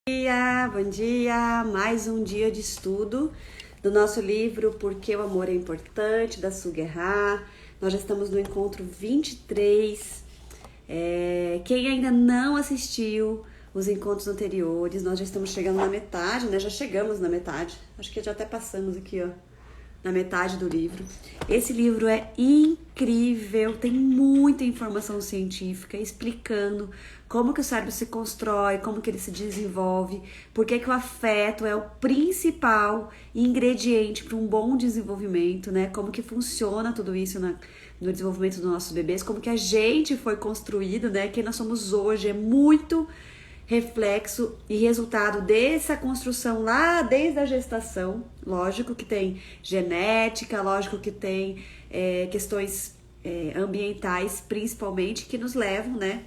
Bom dia! Mais um dia de estudo do nosso livro Por que o Amor é Importante, da Suguerra. Nós já estamos no encontro 23. Quem ainda não assistiu os encontros anteriores, nós já estamos chegando na metade, né? Já chegamos na metade. Acho que já até passamos aqui, ó, na metade do livro. Esse livro é incrível, tem muita informação científica explicando como que o cérebro se constrói, como que ele se desenvolve, por que que o afeto é o principal ingrediente para um bom desenvolvimento, né? Como que funciona tudo isso no desenvolvimento dos nossos bebês, como que a gente foi construído, né? Quem nós somos hoje é muito reflexo e resultado dessa construção lá desde a gestação. Lógico que tem genética, lógico que tem questões ambientais principalmente que nos levam, né,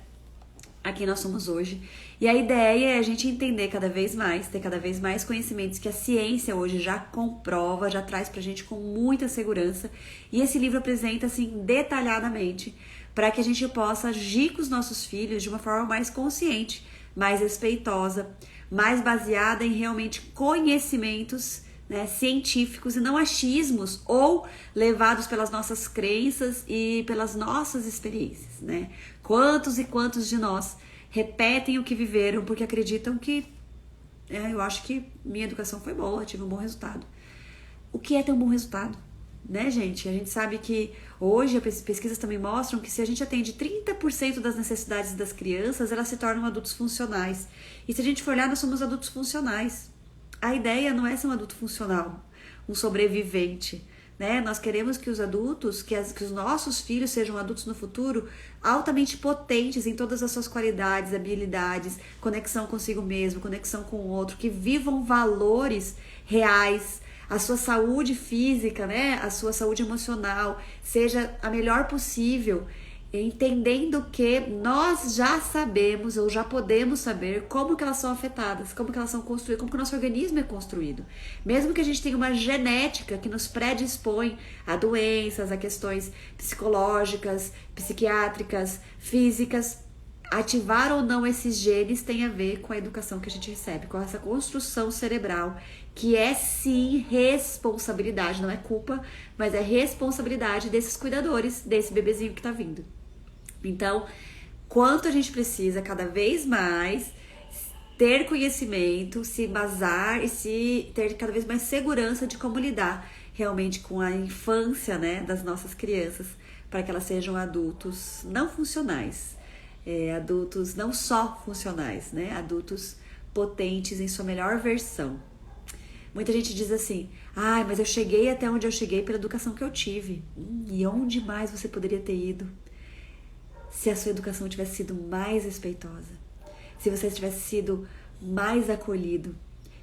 a quem nós somos hoje. E a ideia é a gente entender cada vez mais, ter cada vez mais conhecimentos que a ciência hoje já comprova, já traz pra gente com muita segurança. E esse livro apresenta assim detalhadamente para que a gente possa agir com os nossos filhos de uma forma mais consciente, mais respeitosa, mais baseada em realmente conhecimentos, né, científicos e não achismos ou levados pelas nossas crenças e pelas nossas experiências, né? Quantos e quantos de nós repetem o que viveram porque acreditam que eu acho que minha educação foi boa, tive um bom resultado. O que é ter um bom resultado? Né, gente? A gente sabe que hoje as pesquisas também mostram que se a gente atende 30% das necessidades das crianças, elas se tornam adultos funcionais. E se a gente for olhar, nós somos adultos funcionais. A ideia não é ser um adulto funcional, um sobrevivente, né? Nós queremos que os adultos, que os nossos filhos sejam adultos no futuro altamente potentes em todas as suas qualidades, habilidades, conexão consigo mesmo, conexão com o outro, que vivam valores reais, a sua saúde física, né, a sua saúde emocional seja a melhor possível, entendendo que nós já sabemos ou já podemos saber como que elas são afetadas, como que elas são construídas, como que o nosso organismo é construído. Mesmo que a gente tenha uma genética que nos predispõe a doenças, a questões psicológicas, psiquiátricas, físicas, ativar ou não esses genes tem a ver com a educação que a gente recebe, com essa construção cerebral, que é sim responsabilidade, não é culpa, mas é responsabilidade desses cuidadores, desse bebezinho que tá vindo. Então, quanto a gente precisa cada vez mais ter conhecimento, se embasar e se ter cada vez mais segurança de como lidar realmente com a infância, né, das nossas crianças, para que elas sejam adultos não funcionais, adultos não só funcionais, né, adultos potentes em sua melhor versão. Muita gente diz assim, mas eu cheguei até onde eu cheguei pela educação que eu tive. E onde mais você poderia ter ido se a sua educação tivesse sido mais respeitosa? Se você tivesse sido mais acolhido?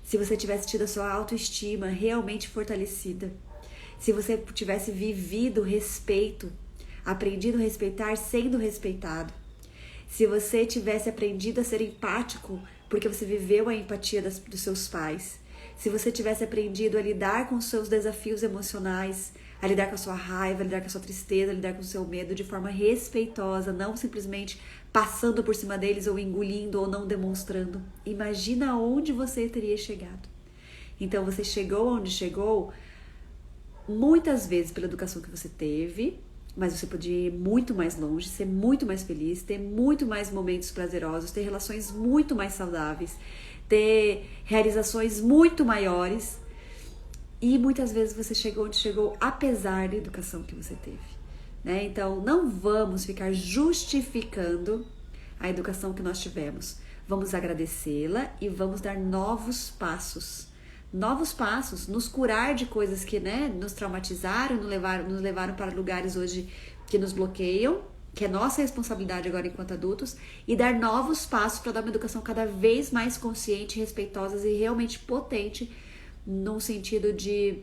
Se você tivesse tido a sua autoestima realmente fortalecida? Se você tivesse vivido respeito, aprendido a respeitar sendo respeitado? Se você tivesse aprendido a ser empático porque você viveu a empatia dos seus pais? Se você tivesse aprendido a lidar com os seus desafios emocionais, a lidar com a sua raiva, a lidar com a sua tristeza, a lidar com o seu medo de forma respeitosa, não simplesmente passando por cima deles ou engolindo ou não demonstrando, imagina onde você teria chegado. Então você chegou onde chegou muitas vezes pela educação que você teve, mas você podia ir muito mais longe, ser muito mais feliz, ter muito mais momentos prazerosos, ter relações muito mais saudáveis, ter realizações muito maiores, e muitas vezes você chegou onde chegou apesar da educação que você teve, né? Então não vamos ficar justificando a educação que nós tivemos, vamos agradecê-la e vamos dar novos passos, nos curar de coisas que, né, nos traumatizaram, nos levaram para lugares hoje que nos bloqueiam, que é nossa responsabilidade agora enquanto adultos, e dar novos passos para dar uma educação cada vez mais consciente, respeitosa e realmente potente, no sentido de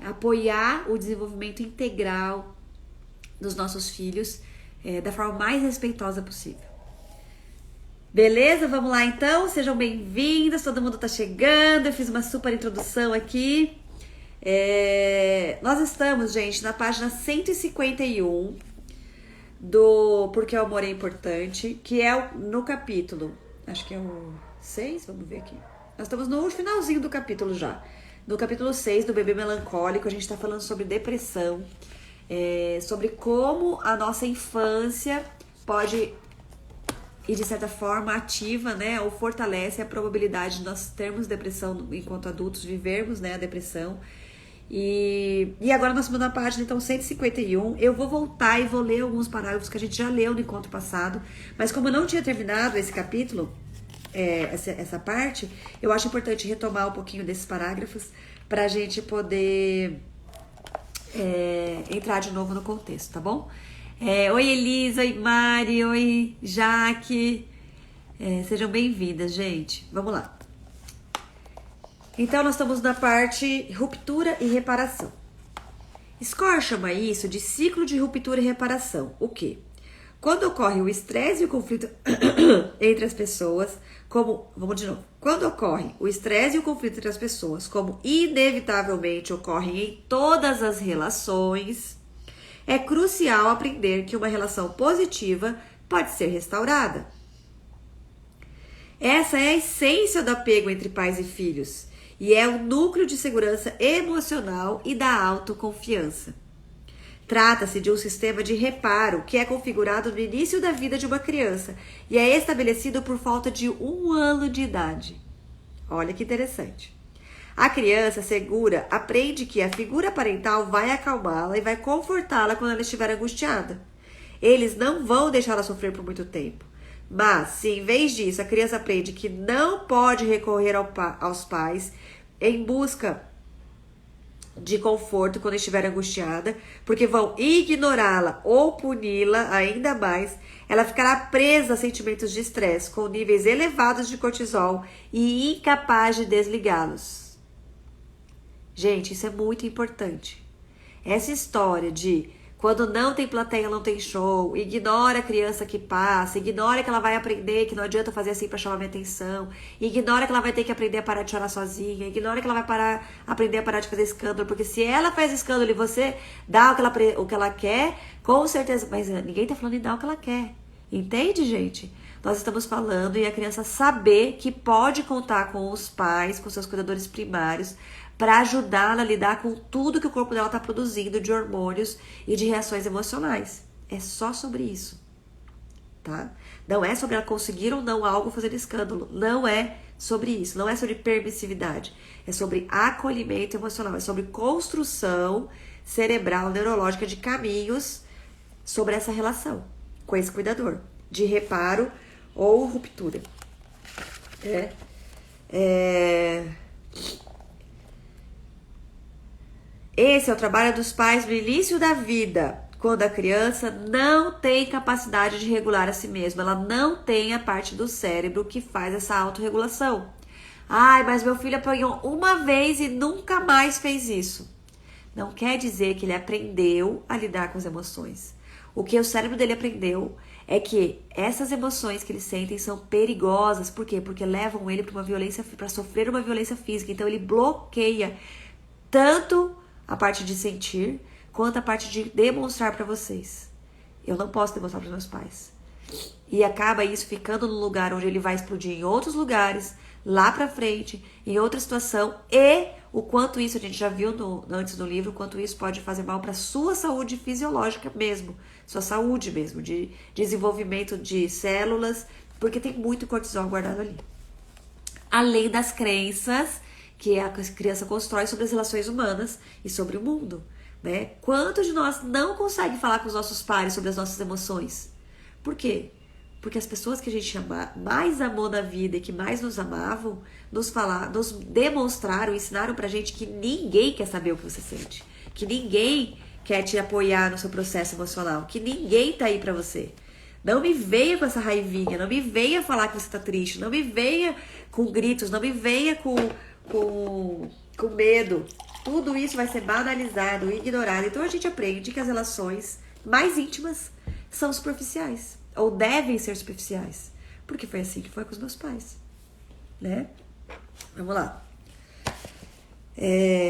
apoiar o desenvolvimento integral dos nossos filhos da forma mais respeitosa possível. Beleza? Vamos lá então? Sejam bem-vindos, todo mundo tá chegando, eu fiz uma super introdução aqui. Nós estamos, gente, na página 151 do Porque o Amor é Importante, que é no capítulo, acho que é o 6, vamos ver aqui. Nós estamos no finalzinho do capítulo já. No capítulo 6 do Bebê Melancólico, a gente está falando sobre depressão, sobre como a nossa infância pode, e de certa forma ativa, né, ou fortalece a probabilidade de nós termos depressão enquanto adultos, vivermos, né, a depressão. E agora nós estamos na página, então, 151. Eu vou voltar e vou ler alguns parágrafos que a gente já leu no encontro passado, mas como eu não tinha terminado esse capítulo, essa parte, eu acho importante retomar um pouquinho desses parágrafos para a gente poder entrar de novo no contexto, tá bom? Oi Elisa, oi Mari, oi Jaque, sejam bem-vindas, gente. Vamos lá. Então nós estamos na parte ruptura e reparação. Score chama isso de ciclo de ruptura e reparação. O quê? Quando ocorre o estresse e o conflito entre as pessoas, vamos de novo. Quando ocorre o estresse e o conflito entre as pessoas, como inevitavelmente ocorrem em todas as relações, é crucial aprender que uma relação positiva pode ser restaurada. Essa é a essência do apego entre pais e filhos e é o núcleo de segurança emocional e da autoconfiança. Trata-se de um sistema de reparo que é configurado no início da vida de uma criança e é estabelecido por volta de 1 ano de idade. Olha que interessante. A criança segura aprende que a figura parental vai acalmá-la e vai confortá-la quando ela estiver angustiada. Eles não vão deixá-la sofrer por muito tempo. Mas, se em vez disso a criança aprende que não pode recorrer aos pais em busca de conforto quando estiver angustiada, porque vão ignorá-la ou puni-la ainda mais, ela ficará presa a sentimentos de estresse com níveis elevados de cortisol e incapaz de desligá-los. Gente, isso é muito importante. Essa história de quando não tem plateia, não tem show, ignora a criança que passa, ignora que ela vai aprender que não adianta fazer assim para chamar minha atenção, ignora que ela vai ter que aprender a parar de chorar sozinha, ignora que ela vai aprender a parar de fazer escândalo, porque se ela faz escândalo e você dá o que ela quer, com certeza, mas ninguém tá falando em dar o que ela quer, entende, gente? Nós estamos falando em a criança saber que pode contar com os pais, com seus cuidadores primários, para ajudá-la a lidar com tudo que o corpo dela está produzindo de hormônios e de reações emocionais. É só sobre isso, tá? Não é sobre ela conseguir ou não algo fazendo escândalo. Não é sobre isso. Não é sobre permissividade. É sobre acolhimento emocional. É sobre construção cerebral, neurológica de caminhos sobre essa relação com esse cuidador. De reparo ou ruptura. Esse é o trabalho dos pais no início da vida, quando a criança não tem capacidade de regular a si mesma, ela não tem a parte do cérebro que faz essa autorregulação. Ai, mas meu filho apanhou uma vez e nunca mais fez isso. Não quer dizer que ele aprendeu a lidar com as emoções. O que o cérebro dele aprendeu é que essas emoções que ele sente são perigosas. Por quê? Porque levam ele para sofrer uma violência física. Então ele bloqueia tanto a parte de sentir, quanto a parte de demonstrar para vocês. Eu não posso demonstrar para meus pais. E acaba isso ficando no lugar onde ele vai explodir em outros lugares, lá pra frente, em outra situação, e o quanto isso, a gente já viu antes do livro, o quanto isso pode fazer mal para sua saúde fisiológica mesmo, sua saúde mesmo, de desenvolvimento de células, porque tem muito cortisol guardado ali. Além das crenças que a criança constrói sobre as relações humanas e sobre o mundo, né? Quantos de nós não conseguem falar com os nossos pares sobre as nossas emoções? Por quê? Porque as pessoas que a gente mais amou na vida e que mais nos amavam, nos demonstraram, ensinaram pra gente que ninguém quer saber o que você sente, que ninguém quer te apoiar no seu processo emocional, que ninguém tá aí pra você. Não me venha com essa raivinha, não me venha falar que você tá triste, não me venha com gritos, não me venha com medo. Tudo isso vai ser banalizado, ignorado. Então a gente aprende que as relações mais íntimas são superficiais, ou devem ser superficiais, porque foi assim que foi com os meus pais, né? Vamos lá.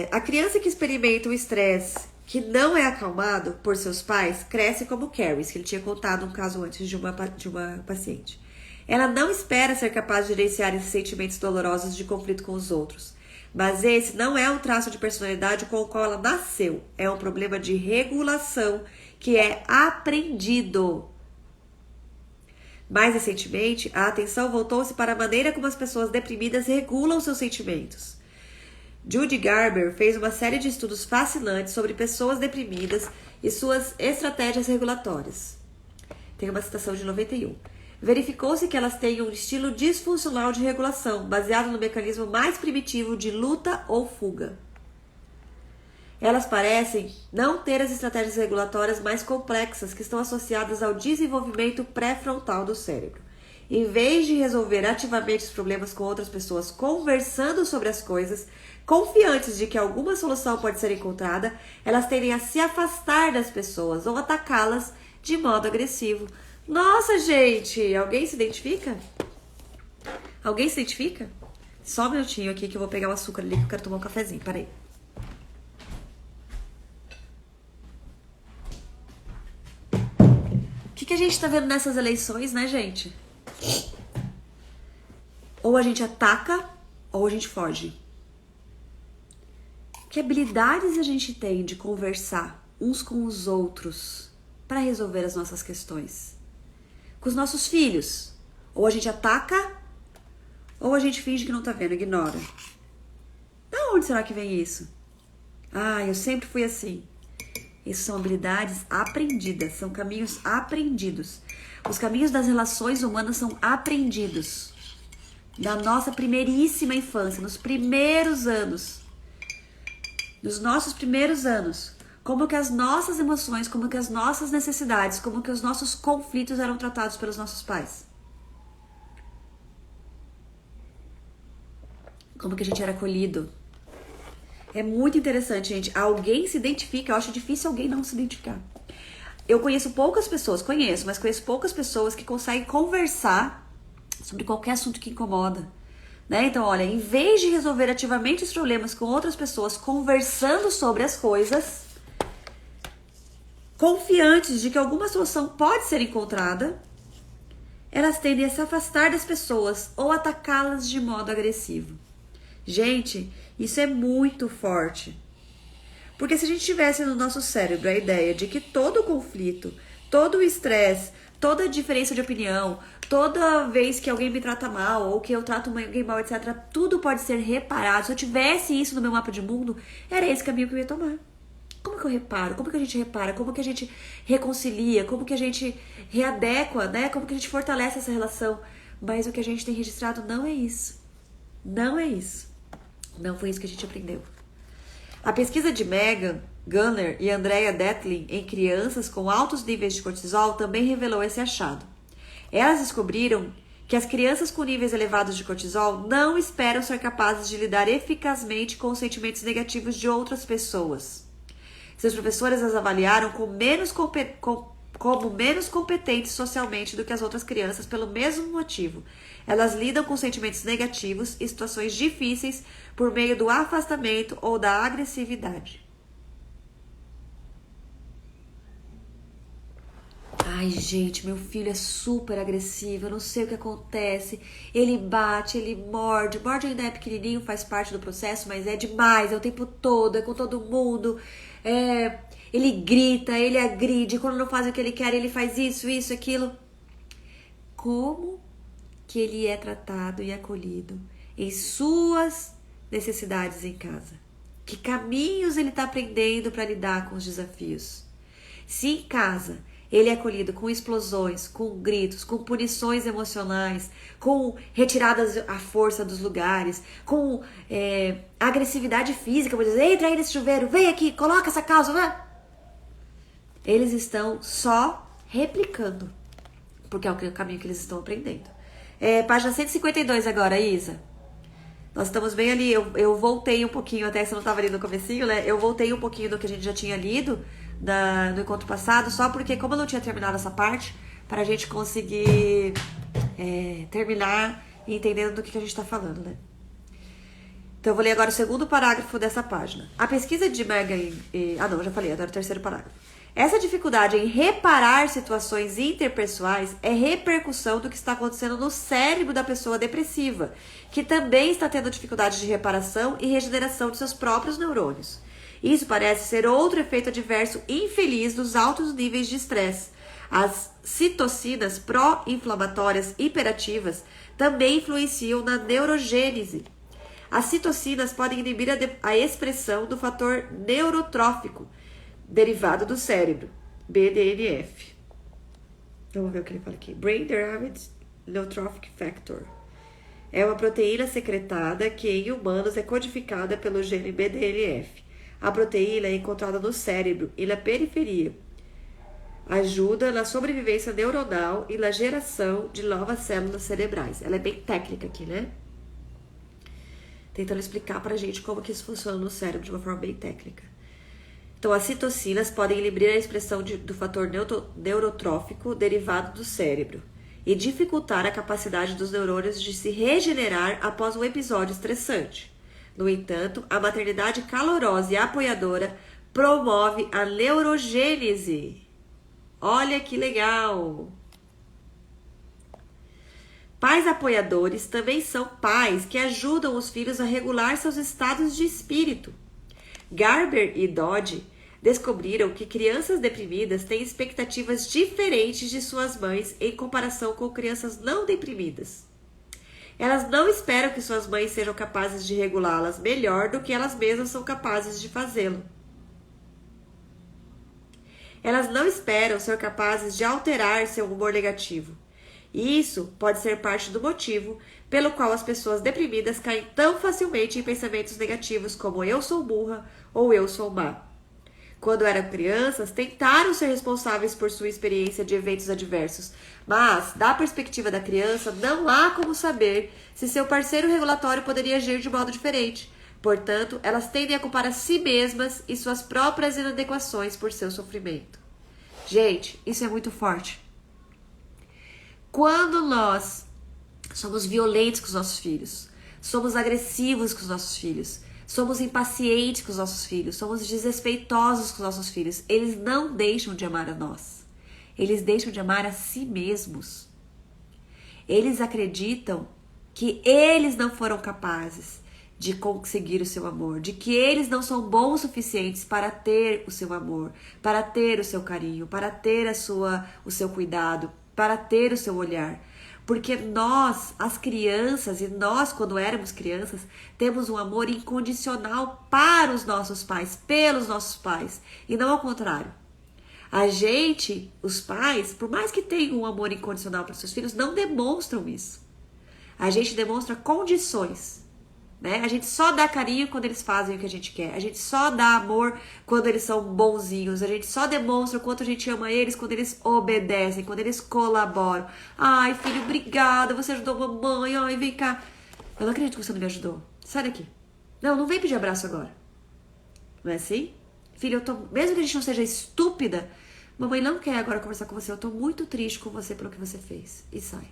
A criança que experimenta o estresse que não é acalmado por seus pais cresce como Carrie, que ele tinha contado um caso antes de uma paciente. Ela não espera ser capaz de gerenciar esses sentimentos dolorosos de conflito com os outros. Mas esse não é um traço de personalidade com o qual ela nasceu. É um problema de regulação que é aprendido. Mais recentemente, a atenção voltou-se para a maneira como as pessoas deprimidas regulam seus sentimentos. Judy Garber fez uma série de estudos fascinantes sobre pessoas deprimidas e suas estratégias regulatórias. Tem uma citação de 91. Verificou-se que elas têm um estilo disfuncional de regulação, baseado no mecanismo mais primitivo de luta ou fuga. Elas parecem não ter as estratégias regulatórias mais complexas que estão associadas ao desenvolvimento pré-frontal do cérebro. Em vez de resolver ativamente os problemas com outras pessoas conversando sobre as coisas, confiantes de que alguma solução pode ser encontrada, elas tendem a se afastar das pessoas ou atacá-las de modo agressivo. Nossa, gente! Alguém se identifica? Alguém se identifica? Só um minutinho aqui que eu vou pegar o açúcar ali que eu quero tomar um cafezinho. Peraí. O que a gente tá vendo nessas eleições, né, gente? Ou a gente ataca, ou a gente foge. Que habilidades a gente tem de conversar uns com os outros para resolver as nossas questões? Com os nossos filhos, ou a gente ataca, ou a gente finge que não tá vendo, ignora. Da onde será que vem isso? Ah, eu sempre fui assim. Isso são habilidades aprendidas, são caminhos aprendidos. Os caminhos das relações humanas são aprendidos. Da nossa primeiríssima infância, nos primeiros anos. Nos nossos primeiros anos. Como que as nossas emoções, como que as nossas necessidades, como que os nossos conflitos eram tratados pelos nossos pais. Como que a gente era acolhido. É muito interessante, gente. Alguém se identifica, eu acho difícil alguém não se identificar. Eu conheço poucas pessoas, mas conheço poucas pessoas que conseguem conversar sobre qualquer assunto que incomoda. Né? Então, olha, em vez de resolver ativamente os problemas com outras pessoas, conversando sobre as coisas, confiantes de que alguma solução pode ser encontrada, elas tendem a se afastar das pessoas ou atacá-las de modo agressivo. Gente, isso é muito forte. Porque se a gente tivesse no nosso cérebro a ideia de que todo conflito, todo o estresse, toda diferença de opinião, toda vez que alguém me trata mal ou que eu trato alguém mal, etc., tudo pode ser reparado. Se eu tivesse isso no meu mapa de mundo, era esse caminho que eu ia tomar. Como que eu reparo? Como que a gente repara? Como que a gente reconcilia? Como que a gente readequa, né? Como que a gente fortalece essa relação? Mas o que a gente tem registrado não é isso. Não é isso. Não foi isso que a gente aprendeu. A pesquisa de Megan Gunner e Andrea Detlin em crianças com altos níveis de cortisol também revelou esse achado. Elas descobriram que as crianças com níveis elevados de cortisol não esperam ser capazes de lidar eficazmente com os sentimentos negativos de outras pessoas. Seus professores as avaliaram como menos competentes socialmente do que as outras crianças pelo mesmo motivo. Elas lidam com sentimentos negativos e situações difíceis por meio do afastamento ou da agressividade. Ai, gente, meu filho é super agressivo, eu não sei o que acontece. Ele bate, ele morde ainda é pequenininho, faz parte do processo, mas é demais, é o tempo todo, é com todo mundo. Ele grita, ele agride, quando não faz o que ele quer, ele faz isso, aquilo. Como que ele é tratado e acolhido em suas necessidades em casa? Que caminhos ele está aprendendo para lidar com os desafios? Se em casa ele é acolhido com explosões, com gritos, com punições emocionais, com retiradas à força dos lugares, com agressividade física, vou dizer, entra aí nesse chuveiro, vem aqui, coloca essa calça, vai. Eles estão só replicando, porque é o caminho que eles estão aprendendo. Página 152 agora, Isa. Nós estamos bem ali, eu voltei um pouquinho, até você não estava ali no comecinho, né? Eu voltei um pouquinho do que a gente já tinha lido no encontro passado, só porque como eu não tinha terminado essa parte, para a gente conseguir terminar e entendendo do que a gente está falando, né? Então eu vou ler agora o segundo parágrafo dessa página. A pesquisa de Megan... já falei, agora o terceiro parágrafo. Essa dificuldade em reparar situações interpessoais é repercussão do que está acontecendo no cérebro da pessoa depressiva, que também está tendo dificuldade de reparação e regeneração de seus próprios neurônios. Isso parece ser outro efeito adverso infeliz dos altos níveis de estresse. As citocinas pró-inflamatórias hiperativas também influenciam na neurogênese. As citocinas podem inibir a expressão do fator neurotrófico, derivado do cérebro, BDNF. Vamos ver o que ele fala aqui. Brain Derived Neurotrophic Factor. É uma proteína secretada que em humanos é codificada pelo gene BDNF. A proteína é encontrada no cérebro e na periferia. Ajuda na sobrevivência neuronal e na geração de novas células cerebrais. Ela é bem técnica aqui, né? Tentando explicar pra gente como que isso funciona no cérebro de uma forma bem técnica. Então, as citocinas podem inibir a expressão do fator neurotrófico derivado do cérebro e dificultar a capacidade dos neurônios de se regenerar após um episódio estressante. No entanto, a maternidade calorosa e apoiadora promove a neurogênese. Olha que legal! Pais apoiadores também são pais que ajudam os filhos a regular seus estados de espírito. Garber e Dodge descobriram que crianças deprimidas têm expectativas diferentes de suas mães em comparação com crianças não deprimidas. Elas não esperam que suas mães sejam capazes de regulá-las melhor do que elas mesmas são capazes de fazê-lo. Elas não esperam ser capazes de alterar seu humor negativo. E isso pode ser parte do motivo pelo qual as pessoas deprimidas caem tão facilmente em pensamentos negativos como eu sou burra ou eu sou má. Quando eram crianças, tentaram ser responsáveis por sua experiência de eventos adversos, mas, da perspectiva da criança, não há como saber se seu parceiro regulatório poderia agir de modo diferente. Portanto, elas tendem a culpar a si mesmas e suas próprias inadequações por seu sofrimento. Gente, isso é muito forte. Quando nós somos violentos com os nossos filhos, somos agressivos com os nossos filhos, somos impacientes com os nossos filhos, somos desrespeitosos com os nossos filhos, eles não deixam de amar a nós. Eles deixam de amar a si mesmos. Eles acreditam que eles não foram capazes de conseguir o seu amor, de que eles não são bons o suficientes para ter o seu amor, para ter o seu carinho, para ter o seu cuidado, para ter o seu olhar. Porque nós, as crianças, e nós quando éramos crianças, temos um amor incondicional para os nossos pais, pelos nossos pais, e não ao contrário. A gente, os pais, por mais que tenham um amor incondicional para seus filhos, não demonstram isso. A gente demonstra condições, né? A gente só dá carinho quando eles fazem o que a gente quer. A gente só dá amor quando eles são bonzinhos. A gente só demonstra o quanto a gente ama eles quando eles obedecem, quando eles colaboram. Ai, filho, obrigada, você ajudou a mamãe. Ai, vem cá. Eu não acredito que você não me ajudou. Sai daqui. Não vem pedir abraço agora. Não é assim? Filho, mesmo que a gente não seja estúpida, mamãe não quer agora conversar com você. Eu tô muito triste com você pelo que você fez. E sai.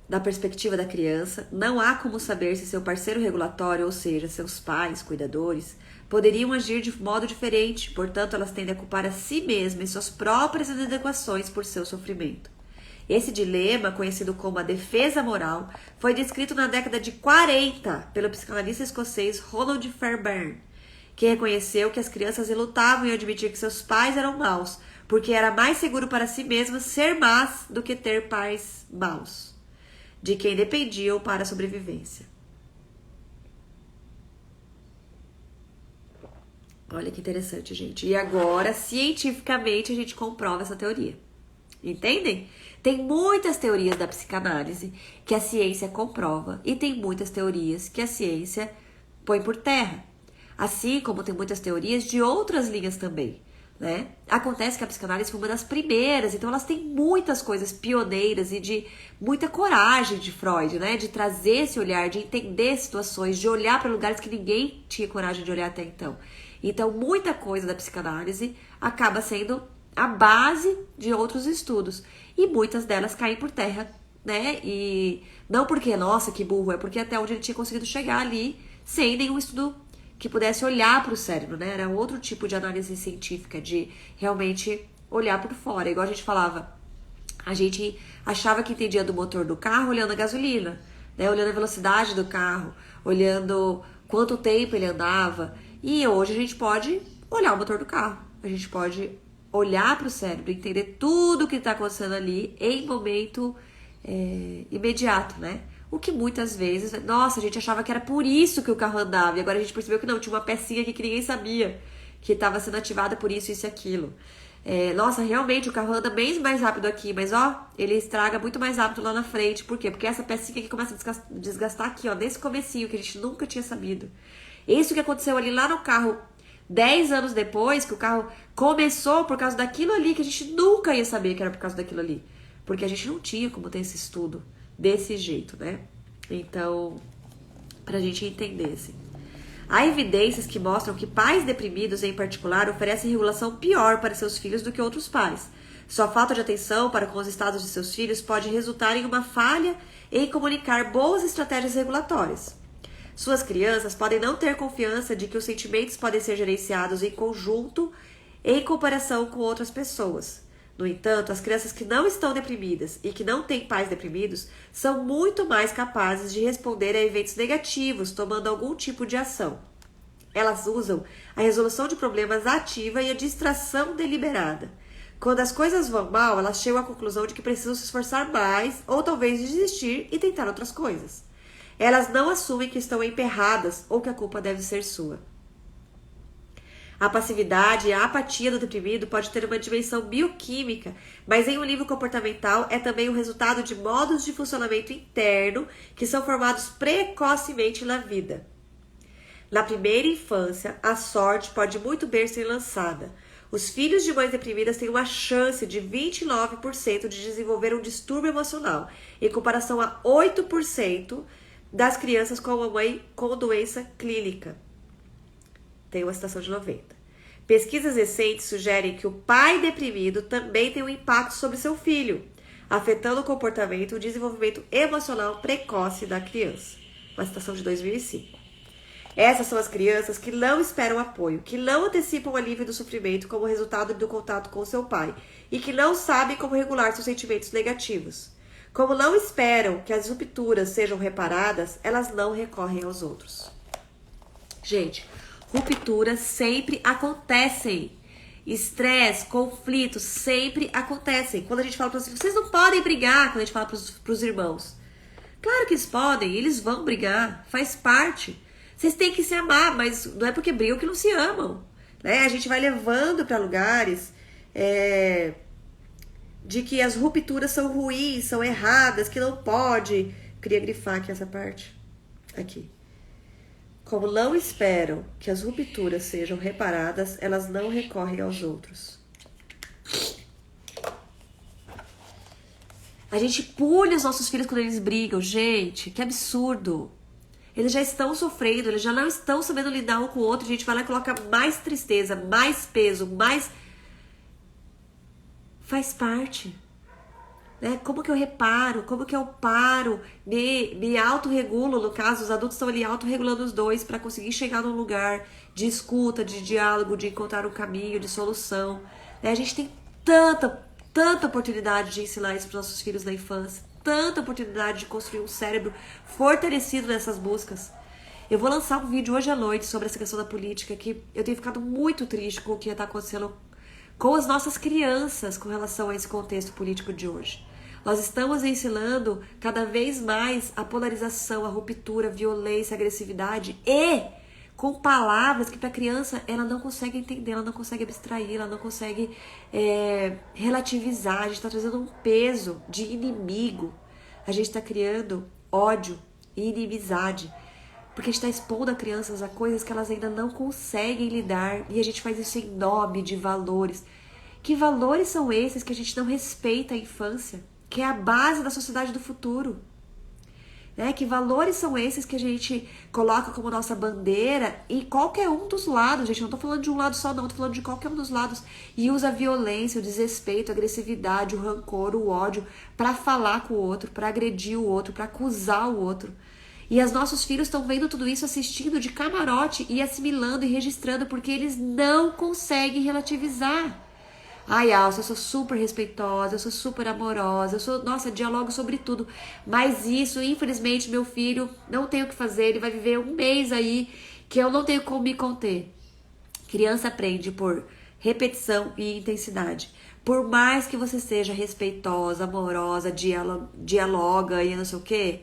Da perspectiva da criança, não há como saber se seu parceiro regulatório, ou seja, seus pais, cuidadores, poderiam agir de modo diferente, portanto, elas tendem a culpar a si mesmas e suas próprias inadequações por seu sofrimento. Esse dilema, conhecido como a defesa moral, foi descrito na década de 40 pelo psicanalista escocês Ronald Fairbairn, que reconheceu que as crianças relutavam em admitir que seus pais eram maus, porque era mais seguro para si mesmas ser más do que ter pais maus, de quem dependiam para a sobrevivência. Olha que interessante, gente. E agora, cientificamente, a gente comprova essa teoria. Entendem? Tem muitas teorias da psicanálise que a ciência comprova e tem muitas teorias que a ciência põe por terra. Assim como tem muitas teorias de outras linhas também. Né? Acontece que a psicanálise foi uma das primeiras, então elas têm muitas coisas pioneiras e de muita coragem de Freud, né? De trazer esse olhar, de entender situações, de olhar para lugares que ninguém tinha coragem de olhar até então. Então, muita coisa da psicanálise acaba sendo a base de outros estudos e muitas delas caem por terra né? E não porque, nossa, que burro, é porque até onde ele tinha conseguido chegar ali sem nenhum estudo que pudesse olhar para o cérebro, né? Era outro tipo de análise científica, de realmente olhar por fora. Igual a gente falava, a gente achava que entendia do motor do carro olhando a gasolina, né? Olhando a velocidade do carro, olhando quanto tempo ele andava. E hoje a gente pode olhar o motor do carro, a gente pode olhar para o cérebro, entender tudo o que está acontecendo ali em momento imediato, né? O que muitas vezes, nossa, a gente achava que era por isso que o carro andava, e agora a gente percebeu que não, tinha uma pecinha aqui que ninguém sabia, que estava sendo ativada por isso e aquilo. Nossa, realmente o carro anda bem mais rápido aqui, mas ó, ele estraga muito mais rápido lá na frente. Por quê? Porque essa pecinha aqui começa a desgastar aqui, ó, nesse comecinho, que a gente nunca tinha sabido. Isso que aconteceu ali lá no carro 10 anos depois, que o carro começou por causa daquilo ali, que a gente nunca ia saber que era por causa daquilo ali. Porque a gente não tinha como ter esse estudo desse jeito, né? Então, pra gente entender, assim. Há evidências que mostram que pais deprimidos, em particular, oferecem regulação pior para seus filhos do que outros pais. Sua falta de atenção para com os estados de seus filhos pode resultar em uma falha em comunicar boas estratégias regulatórias. Suas crianças podem não ter confiança de que os sentimentos podem ser gerenciados em conjunto em comparação com outras pessoas. No entanto, as crianças que não estão deprimidas e que não têm pais deprimidos são muito mais capazes de responder a eventos negativos, tomando algum tipo de ação. Elas usam a resolução de problemas ativa e a distração deliberada. Quando as coisas vão mal, elas chegam à conclusão de que precisam se esforçar mais ou talvez desistir e tentar outras coisas. Elas não assumem que estão emperradas ou que a culpa deve ser sua. A passividade e a apatia do deprimido pode ter uma dimensão bioquímica, mas em um nível comportamental é também o resultado de modos de funcionamento interno que são formados precocemente na vida. Na primeira infância, a sorte pode muito bem ser lançada. Os filhos de mães deprimidas têm uma chance de 29% de desenvolver um distúrbio emocional, em comparação a 8% das crianças com uma mãe com doença clínica. Tem uma citação de 90. Pesquisas recentes sugerem que o pai deprimido também tem um impacto sobre seu filho, afetando o comportamento e o desenvolvimento emocional precoce da criança. Uma citação de 2005. Essas são as crianças que não esperam apoio, que não antecipam o alívio do sofrimento como resultado do contato com seu pai e que não sabem como regular seus sentimentos negativos. Como não esperam que as rupturas sejam reparadas, elas não recorrem aos outros. Gente, rupturas sempre acontecem. Estresse, conflitos sempre acontecem. Quando a gente fala para os filhos, vocês não podem brigar, quando a gente fala para os irmãos. Claro que eles podem, eles vão brigar, faz parte. Vocês têm que se amar, mas não é porque brigam que não se amam. Né? A gente vai levando para lugares de que as rupturas são ruins, são erradas, que não pode. Queria grifar aqui essa parte. Aqui. Como não esperam que as rupturas sejam reparadas, elas não recorrem aos outros. A gente pune os nossos filhos quando eles brigam. Gente, que absurdo. Eles já estão sofrendo, eles já não estão sabendo lidar um com o outro. A gente vai lá e coloca mais tristeza, mais peso, mais... Faz parte. Né? Como que eu reparo? Como que eu paro? Me autorregulo, no caso, os adultos estão ali autorregulando os dois para conseguir chegar num lugar de escuta, de diálogo, de encontrar um caminho, de solução. Né? A gente tem tanta oportunidade de ensinar isso para os nossos filhos na infância, tanta oportunidade de construir um cérebro fortalecido nessas buscas. Eu vou lançar um vídeo hoje à noite sobre essa questão da política, que eu tenho ficado muito triste com o que está acontecendo com as nossas crianças com relação a esse contexto político de hoje. Nós estamos ensinando cada vez mais a polarização, a ruptura, a violência, a agressividade e com palavras que para a criança ela não consegue entender, ela não consegue abstrair, ela não consegue relativizar. A gente está trazendo um peso de inimigo, a gente está criando ódio e inimizade, porque a gente está expondo a crianças a coisas que elas ainda não conseguem lidar e a gente faz isso em nome de valores. Que valores são esses que a gente não respeita a infância? Que é a base da sociedade do futuro. né? Que valores são esses que a gente coloca como nossa bandeira em qualquer um dos lados, gente. Eu não tô falando de um lado só, não. Eu tô falando de qualquer um dos lados. E usa a violência, o desrespeito, a agressividade, o rancor, o ódio pra falar com o outro, pra agredir o outro, pra acusar o outro. E os nossos filhos estão vendo tudo isso, assistindo de camarote e assimilando e registrando porque eles não conseguem relativizar. Ai, Alça, eu sou super respeitosa, eu sou super amorosa, eu sou, nossa, dialogo sobre tudo. Mas isso, infelizmente, meu filho não tem o que fazer, ele vai viver um mês aí que eu não tenho como me conter. Criança aprende por repetição e intensidade. Por mais que você seja respeitosa, amorosa, dialoga e não sei o quê,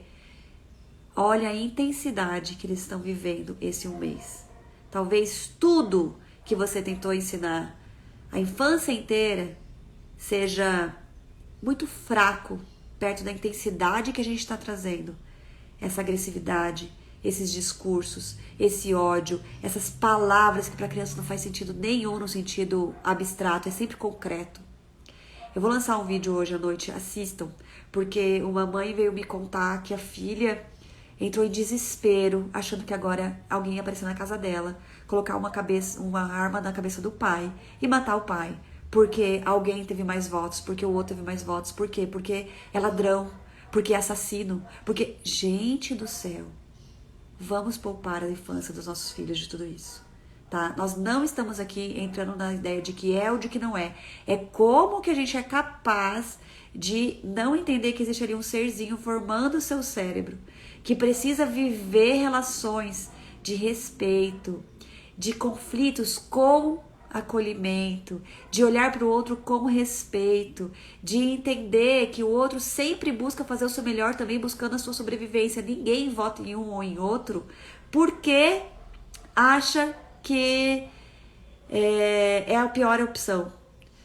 olha a intensidade que eles estão vivendo esse um mês. Talvez tudo que você tentou ensinar a infância inteira seja muito fraco perto da intensidade que a gente está trazendo. Essa agressividade, esses discursos, esse ódio, essas palavras que para a criança não faz sentido nenhum no sentido abstrato, é sempre concreto. Eu vou lançar um vídeo hoje à noite, assistam, porque uma mãe veio me contar que a filha entrou em desespero, achando que agora alguém ia aparecer na casa dela, colocar uma arma na cabeça do pai e matar o pai. Porque alguém teve mais votos, porque o outro teve mais votos. Por quê? Porque é ladrão, porque é assassino, porque... Gente do céu, vamos poupar a infância dos nossos filhos de tudo isso, tá? Nós não estamos aqui entrando na ideia de que é ou de que não é. É como que a gente é capaz de não entender que existe ali um serzinho formando o seu cérebro, que precisa viver relações de respeito, de conflitos com acolhimento, de olhar para o outro com respeito, de entender que o outro sempre busca fazer o seu melhor também, buscando a sua sobrevivência. Ninguém vota em um ou em outro porque acha que é a pior opção.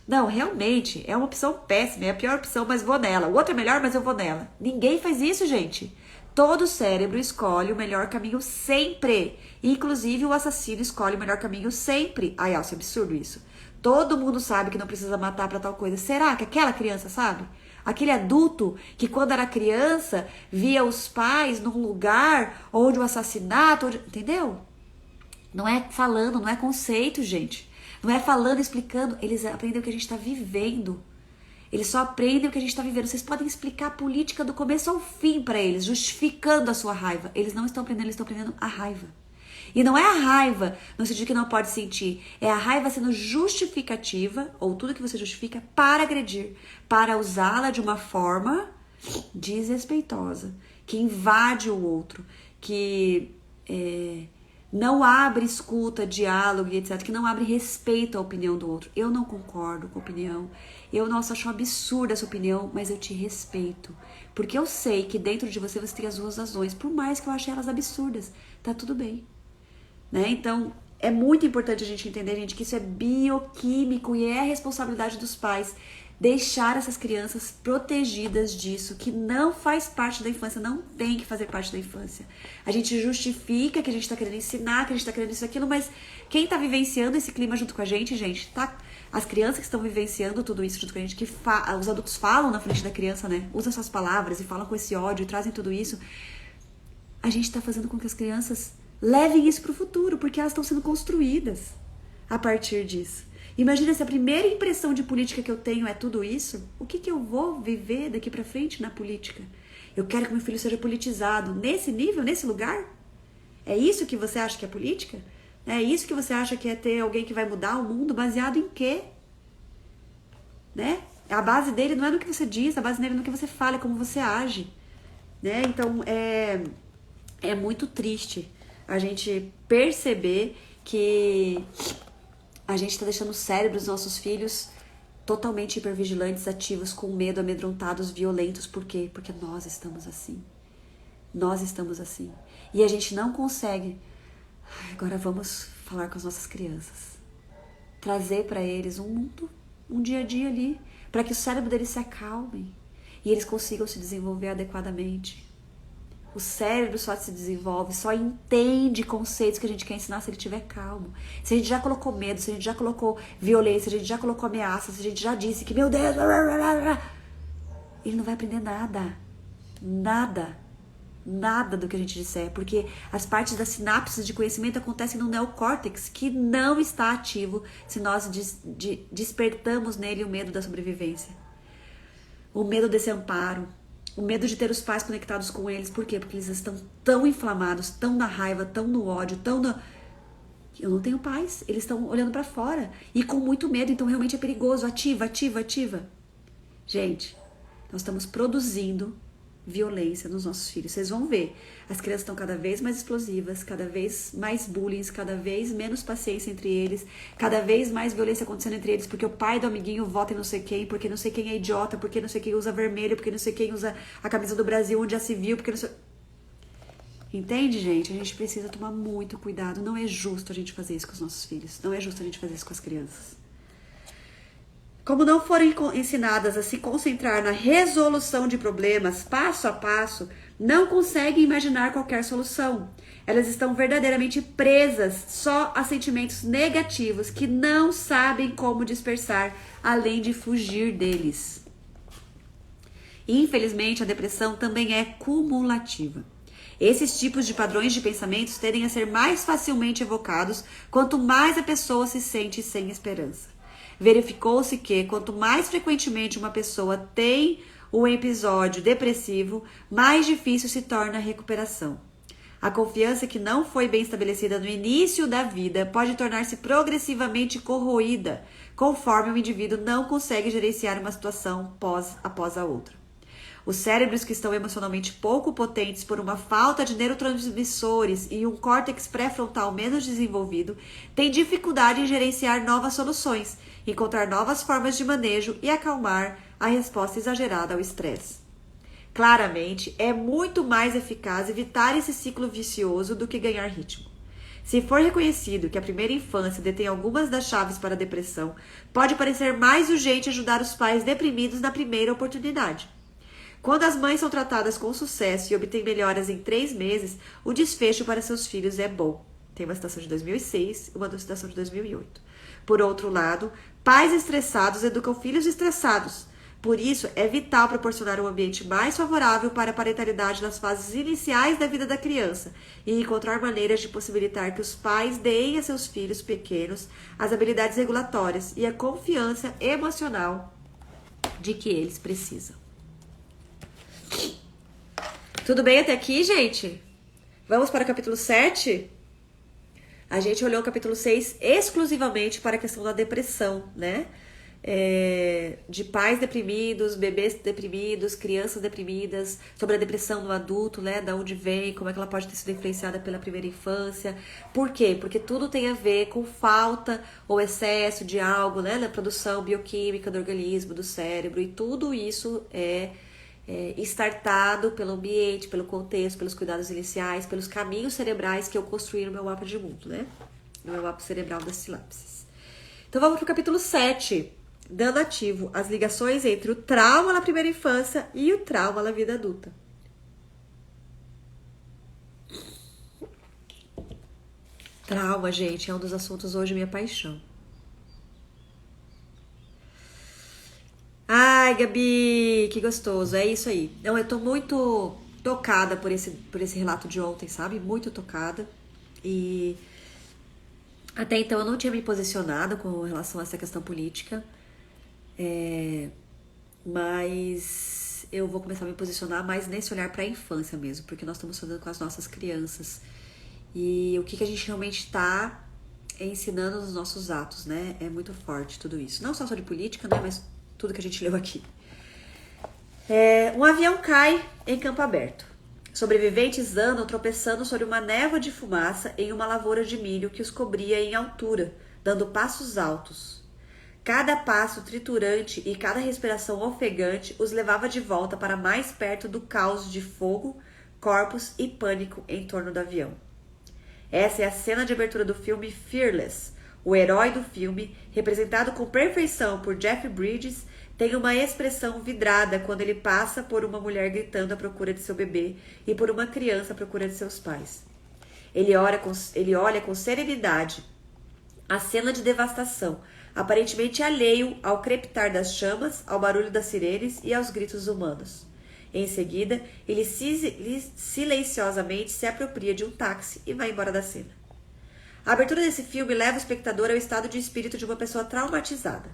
Não, realmente, é uma opção péssima, é a pior opção, mas vou nela. O outro é melhor, mas eu vou nela. Ninguém faz isso, gente. Todo cérebro escolhe o melhor caminho sempre. Inclusive o assassino escolhe o melhor caminho sempre. Ai, Alce, é absurdo isso. Todo mundo sabe que não precisa matar pra tal coisa. Será que aquela criança sabe? Aquele adulto que quando era criança via os pais num lugar onde o assassinato... Entendeu? Não é falando, não é conceito, gente. Não é falando, explicando. Eles aprendem o que a gente está vivendo. Eles só aprendem o que a gente está vivendo. Vocês podem explicar a política do começo ao fim para eles, justificando a sua raiva. Eles não estão aprendendo, eles estão aprendendo a raiva. E não é a raiva no sentido que não pode sentir. É a raiva sendo justificativa, ou tudo que você justifica, para agredir. Para usá-la de uma forma desrespeitosa, que invade o outro, que não abre escuta, diálogo e etc. Que não abre respeito à opinião do outro. Eu não concordo com a opinião. Eu, nossa, acho um absurda essa opinião, mas eu te respeito. Porque eu sei que dentro de você tem as duas razões. Por mais que eu ache elas absurdas, tá tudo bem. Né? Então, é muito importante a gente entender, gente, que isso é bioquímico e é a responsabilidade dos pais deixar essas crianças protegidas disso, que não faz parte da infância, não tem que fazer parte da infância. A gente justifica que a gente tá querendo ensinar, que a gente tá querendo isso, aquilo, mas quem tá vivenciando esse clima junto com a gente, tá? As crianças que estão vivenciando tudo isso junto com a gente, que os adultos falam na frente da criança, né? Usam suas palavras e falam com esse ódio, trazem tudo isso. A gente tá fazendo com que as crianças levem isso pro futuro, porque elas estão sendo construídas a partir disso. Imagina se a primeira impressão de política que eu tenho é tudo isso, o que eu vou viver daqui pra frente na política? Eu quero que meu filho seja politizado nesse nível, nesse lugar? É isso que você acha que é política? É isso que você acha que é ter alguém que vai mudar o mundo? Baseado em quê? Né? A base dele não é no que você diz, a base dele é no que você fala, é como você age. Né? Então, é muito triste a gente perceber que a gente está deixando o cérebro dos nossos filhos totalmente hipervigilantes, ativos, com medo, amedrontados, violentos. Por quê? Porque nós estamos assim. Nós estamos assim. E a gente não consegue. Agora vamos falar com as nossas crianças. Trazer para eles um mundo, um dia a dia ali, para que o cérebro deles se acalme e eles consigam se desenvolver adequadamente. O cérebro só se desenvolve, só entende conceitos que a gente quer ensinar se ele estiver calmo. Se a gente já colocou medo, se a gente já colocou violência, se a gente já colocou ameaça, se a gente já disse que, meu Deus, ele não vai aprender nada. Nada. nada do que a gente disser, porque as partes das sinapses de conhecimento acontecem no neocórtex, que não está ativo se nós despertamos nele o medo da sobrevivência, o medo desse amparo, o medo de ter os pais conectados com eles. Por quê? Porque eles estão tão inflamados, tão na raiva, tão no ódio, tão no... Eu não tenho paz, eles estão olhando pra fora e com muito medo, então realmente é perigoso. Ativa, ativa, ativa. Gente, nós estamos produzindo violência nos nossos filhos. Vocês vão ver, as crianças estão cada vez mais explosivas, cada vez mais bullying, cada vez menos paciência entre eles, cada vez mais violência acontecendo entre eles, porque o pai do amiguinho vota em não sei quem, porque não sei quem é idiota, porque não sei quem usa vermelho, porque não sei quem usa a camisa do Brasil onde já se viu, porque não sei... Entende, gente? A gente precisa tomar muito cuidado. Não é justo a gente fazer isso com os nossos filhos. Não é justo a gente fazer isso com as crianças. Como não forem ensinadas a se concentrar na resolução de problemas passo a passo, não conseguem imaginar qualquer solução. Elas estão verdadeiramente presas só a sentimentos negativos que não sabem como dispersar, além de fugir deles. Infelizmente, a depressão também é cumulativa. Esses tipos de padrões de pensamentos tendem a ser mais facilmente evocados quanto mais a pessoa se sente sem esperança. Verificou-se que, quanto mais frequentemente uma pessoa tem um episódio depressivo, mais difícil se torna a recuperação. A confiança que não foi bem estabelecida no início da vida pode tornar-se progressivamente corroída, conforme o indivíduo não consegue gerenciar uma situação após a outra. Os cérebros que estão emocionalmente pouco potentes por uma falta de neurotransmissores e um córtex pré-frontal menos desenvolvido têm dificuldade em gerenciar novas soluções, encontrar novas formas de manejo e acalmar a resposta exagerada ao estresse. Claramente, é muito mais eficaz evitar esse ciclo vicioso do que ganhar ritmo. Se for reconhecido que a primeira infância detém algumas das chaves para a depressão, pode parecer mais urgente ajudar os pais deprimidos na primeira oportunidade. Quando as mães são tratadas com sucesso e obtêm melhoras em 3 meses, o desfecho para seus filhos é bom. Tem uma citação de 2006 e uma citação de 2008. Por outro lado, pais estressados educam filhos estressados. Por isso, é vital proporcionar um ambiente mais favorável para a parentalidade nas fases iniciais da vida da criança e encontrar maneiras de possibilitar que os pais deem a seus filhos pequenos as habilidades regulatórias e a confiança emocional de que eles precisam. Tudo bem até aqui, gente? Vamos para o capítulo 7? A gente olhou o capítulo 6 exclusivamente para a questão da depressão, né? De pais deprimidos, bebês deprimidos, crianças deprimidas, sobre a depressão no adulto, né? Da onde vem, como é que ela pode ter sido influenciada pela primeira infância. Por quê? Porque tudo tem a ver com falta ou excesso de algo, né? Na produção bioquímica do organismo, do cérebro, e tudo isso é startado pelo ambiente, pelo contexto, pelos cuidados iniciais, pelos caminhos cerebrais que eu construí no meu mapa de mundo, né? No meu mapa cerebral das sinapses. Então vamos para o capítulo 7, dando ativo as ligações entre o trauma na primeira infância e o trauma na vida adulta. Trauma, gente, é um dos assuntos hoje minha paixão. Ai, Gabi, que gostoso, é isso aí. Não, eu tô muito tocada por esse relato de ontem, sabe? Muito tocada. E até então eu não tinha me posicionado com relação a essa questão política. Mas eu vou começar a me posicionar mais nesse olhar para a infância mesmo, porque nós estamos falando com as nossas crianças. E o que a gente realmente está ensinando nos nossos atos, né? É muito forte tudo isso. Não só sobre política, né? Mas tudo que a gente leu aqui. Um avião cai em campo aberto. Sobreviventes andam tropeçando sobre uma névoa de fumaça em uma lavoura de milho que os cobria em altura, dando passos altos. Cada passo triturante e cada respiração ofegante os levava de volta para mais perto do caos de fogo, corpos e pânico em torno do avião. Essa é a cena de abertura do filme Fearless. O herói do filme, representado com perfeição por Jeff Bridges, tem uma expressão vidrada quando ele passa por uma mulher gritando à procura de seu bebê e por uma criança à procura de seus pais. Ele olha com serenidade a cena de devastação, aparentemente alheio ao crepitar das chamas, ao barulho das sirenes e aos gritos humanos. Em seguida, ele silenciosamente se apropria de um táxi e vai embora da cena. A abertura desse filme leva o espectador ao estado de espírito de uma pessoa traumatizada.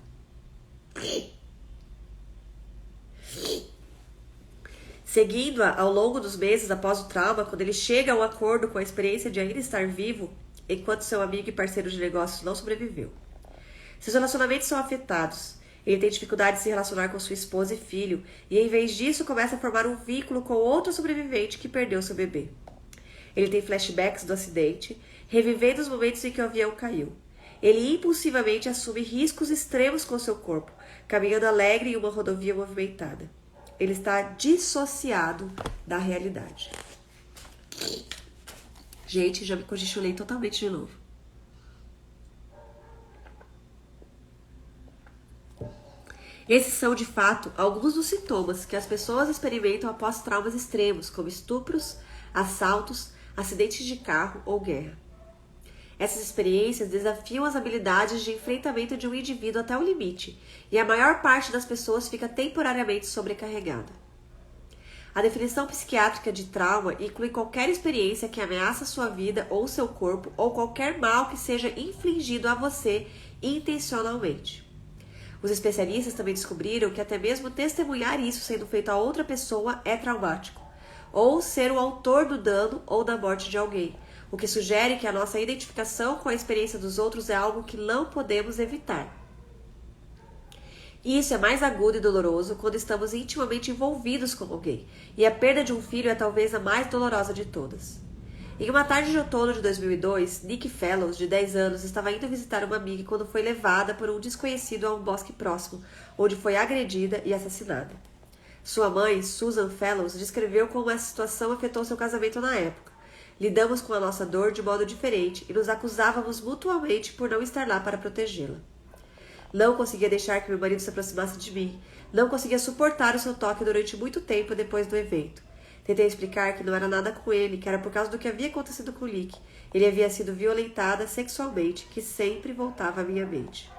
Seguindo-a ao longo dos meses após o trauma, quando ele chega a um acordo com a experiência de ainda estar vivo, enquanto seu amigo e parceiro de negócios não sobreviveu. Seus relacionamentos são afetados. Ele tem dificuldade de se relacionar com sua esposa e filho, e em vez disso começa a formar um vínculo com outro sobrevivente que perdeu seu bebê. Ele tem flashbacks do acidente, revivendo os momentos em que o avião caiu. Ele impulsivamente assume riscos extremos com seu corpo, caminhando alegre em uma rodovia movimentada. Ele está dissociado da realidade. Gente, já me congestionei totalmente de novo. Esses são, de fato, alguns dos sintomas que as pessoas experimentam após traumas extremos, como estupros, assaltos, acidentes de carro ou guerra. Essas experiências desafiam as habilidades de enfrentamento de um indivíduo até o limite, e a maior parte das pessoas fica temporariamente sobrecarregada. A definição psiquiátrica de trauma inclui qualquer experiência que ameaça sua vida ou seu corpo, ou qualquer mal que seja infligido a você intencionalmente. Os especialistas também descobriram que até mesmo testemunhar isso sendo feito a outra pessoa é traumático, ou ser o autor do dano ou da morte de alguém, o que sugere que a nossa identificação com a experiência dos outros é algo que não podemos evitar. E isso é mais agudo e doloroso quando estamos intimamente envolvidos com alguém, e a perda de um filho é talvez a mais dolorosa de todas. Em uma tarde de outono de 2002, Nikki Fellows, de 10 anos, estava indo visitar uma amiga quando foi levada por um desconhecido a um bosque próximo, onde foi agredida e assassinada. Sua mãe, Susan Fellows, descreveu como essa situação afetou seu casamento na época. Lidamos com a nossa dor de modo diferente e nos acusávamos mutuamente por não estar lá para protegê-la. Não conseguia deixar que meu marido se aproximasse de mim. Não conseguia suportar o seu toque durante muito tempo depois do evento. Tentei explicar que não era nada com ele, que era por causa do que havia acontecido com Nick. Ele havia sido violentada sexualmente, que sempre voltava à minha mente.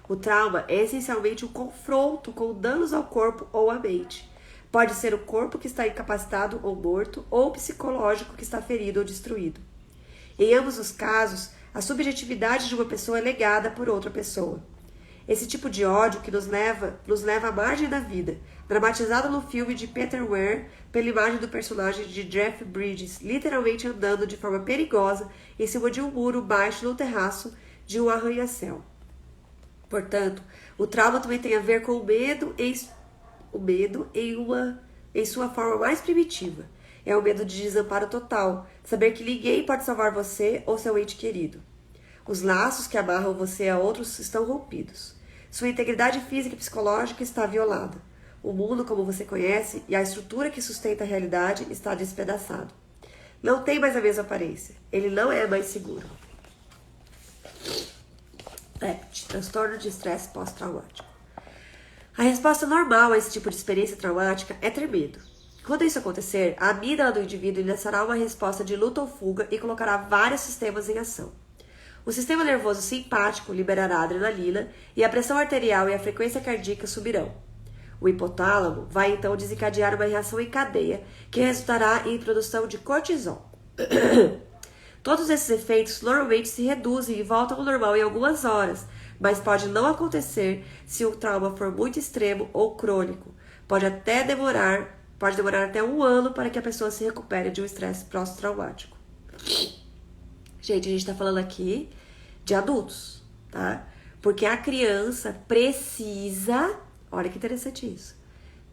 O trauma é essencialmente um confronto com danos ao corpo ou à mente. Pode ser o corpo que está incapacitado ou morto, ou o psicológico que está ferido ou destruído. Em ambos os casos, a subjetividade de uma pessoa é legada por outra pessoa. Esse tipo de ódio que nos leva à margem da vida, dramatizado no filme de Peter Weir pela imagem do personagem de Jeff Bridges, literalmente andando de forma perigosa em cima de um muro baixo no terraço de um arranha-céu. Portanto, o trauma também tem a ver com o medo em sua forma mais primitiva. É o medo de desamparo total, saber que ninguém pode salvar você ou seu ente querido. Os laços que amarram você a outros estão rompidos. Sua integridade física e psicológica está violada. O mundo como você conhece e a estrutura que sustenta a realidade está despedaçado. Não tem mais a mesma aparência. Ele não é mais seguro. Transtorno de estresse pós-traumático. A resposta normal a esse tipo de experiência traumática é ter medo. Quando isso acontecer, a amígdala do indivíduo iniciará uma resposta de luta ou fuga e colocará vários sistemas em ação. O sistema nervoso simpático liberará adrenalina e a pressão arterial e a frequência cardíaca subirão. O hipotálamo vai então desencadear uma reação em cadeia que resultará em produção de cortisol. Todos esses efeitos normalmente se reduzem e voltam ao normal em algumas horas, mas pode não acontecer se o trauma for muito extremo ou crônico. Pode demorar até 1 ano para que a pessoa se recupere de um estresse pós-traumático. Gente, a gente tá falando aqui de adultos, tá? Porque a criança precisa, olha que interessante isso,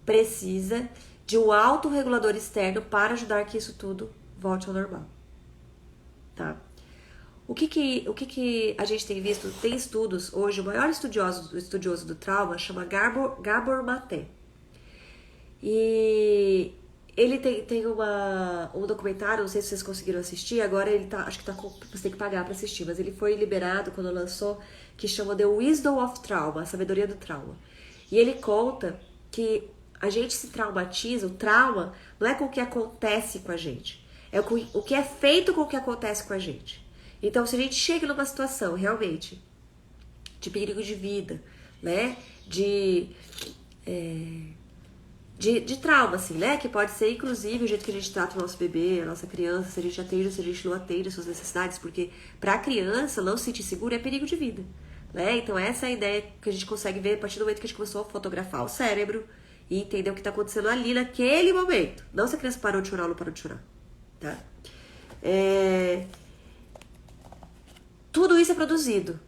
precisa de um autorregulador externo para ajudar que isso tudo volte ao normal, tá? O que a gente tem visto? Tem estudos, hoje o maior estudioso do trauma chama Gabor Maté. E ele tem um documentário, não sei se vocês conseguiram assistir, agora ele você tem que pagar para assistir, mas ele foi liberado quando lançou, que chama The Wisdom of Trauma, a sabedoria do trauma. E ele conta que a gente se traumatiza, o trauma não é com o que acontece com a gente, é o que é feito com o que acontece com a gente. Então, se a gente chega numa situação realmente de perigo de vida, né, de de trauma, assim, né? Que pode ser, inclusive, o jeito que a gente trata o nosso bebê, a nossa criança, se a gente atende ou se a gente não atende as suas necessidades, porque pra criança não se sentir segura é perigo de vida, né? Então essa é a ideia que a gente consegue ver a partir do momento que a gente começou a fotografar o cérebro e entender o que tá acontecendo ali naquele momento. Não se a criança parou de chorar ou não parou de chorar, tá? Tudo isso é produzido.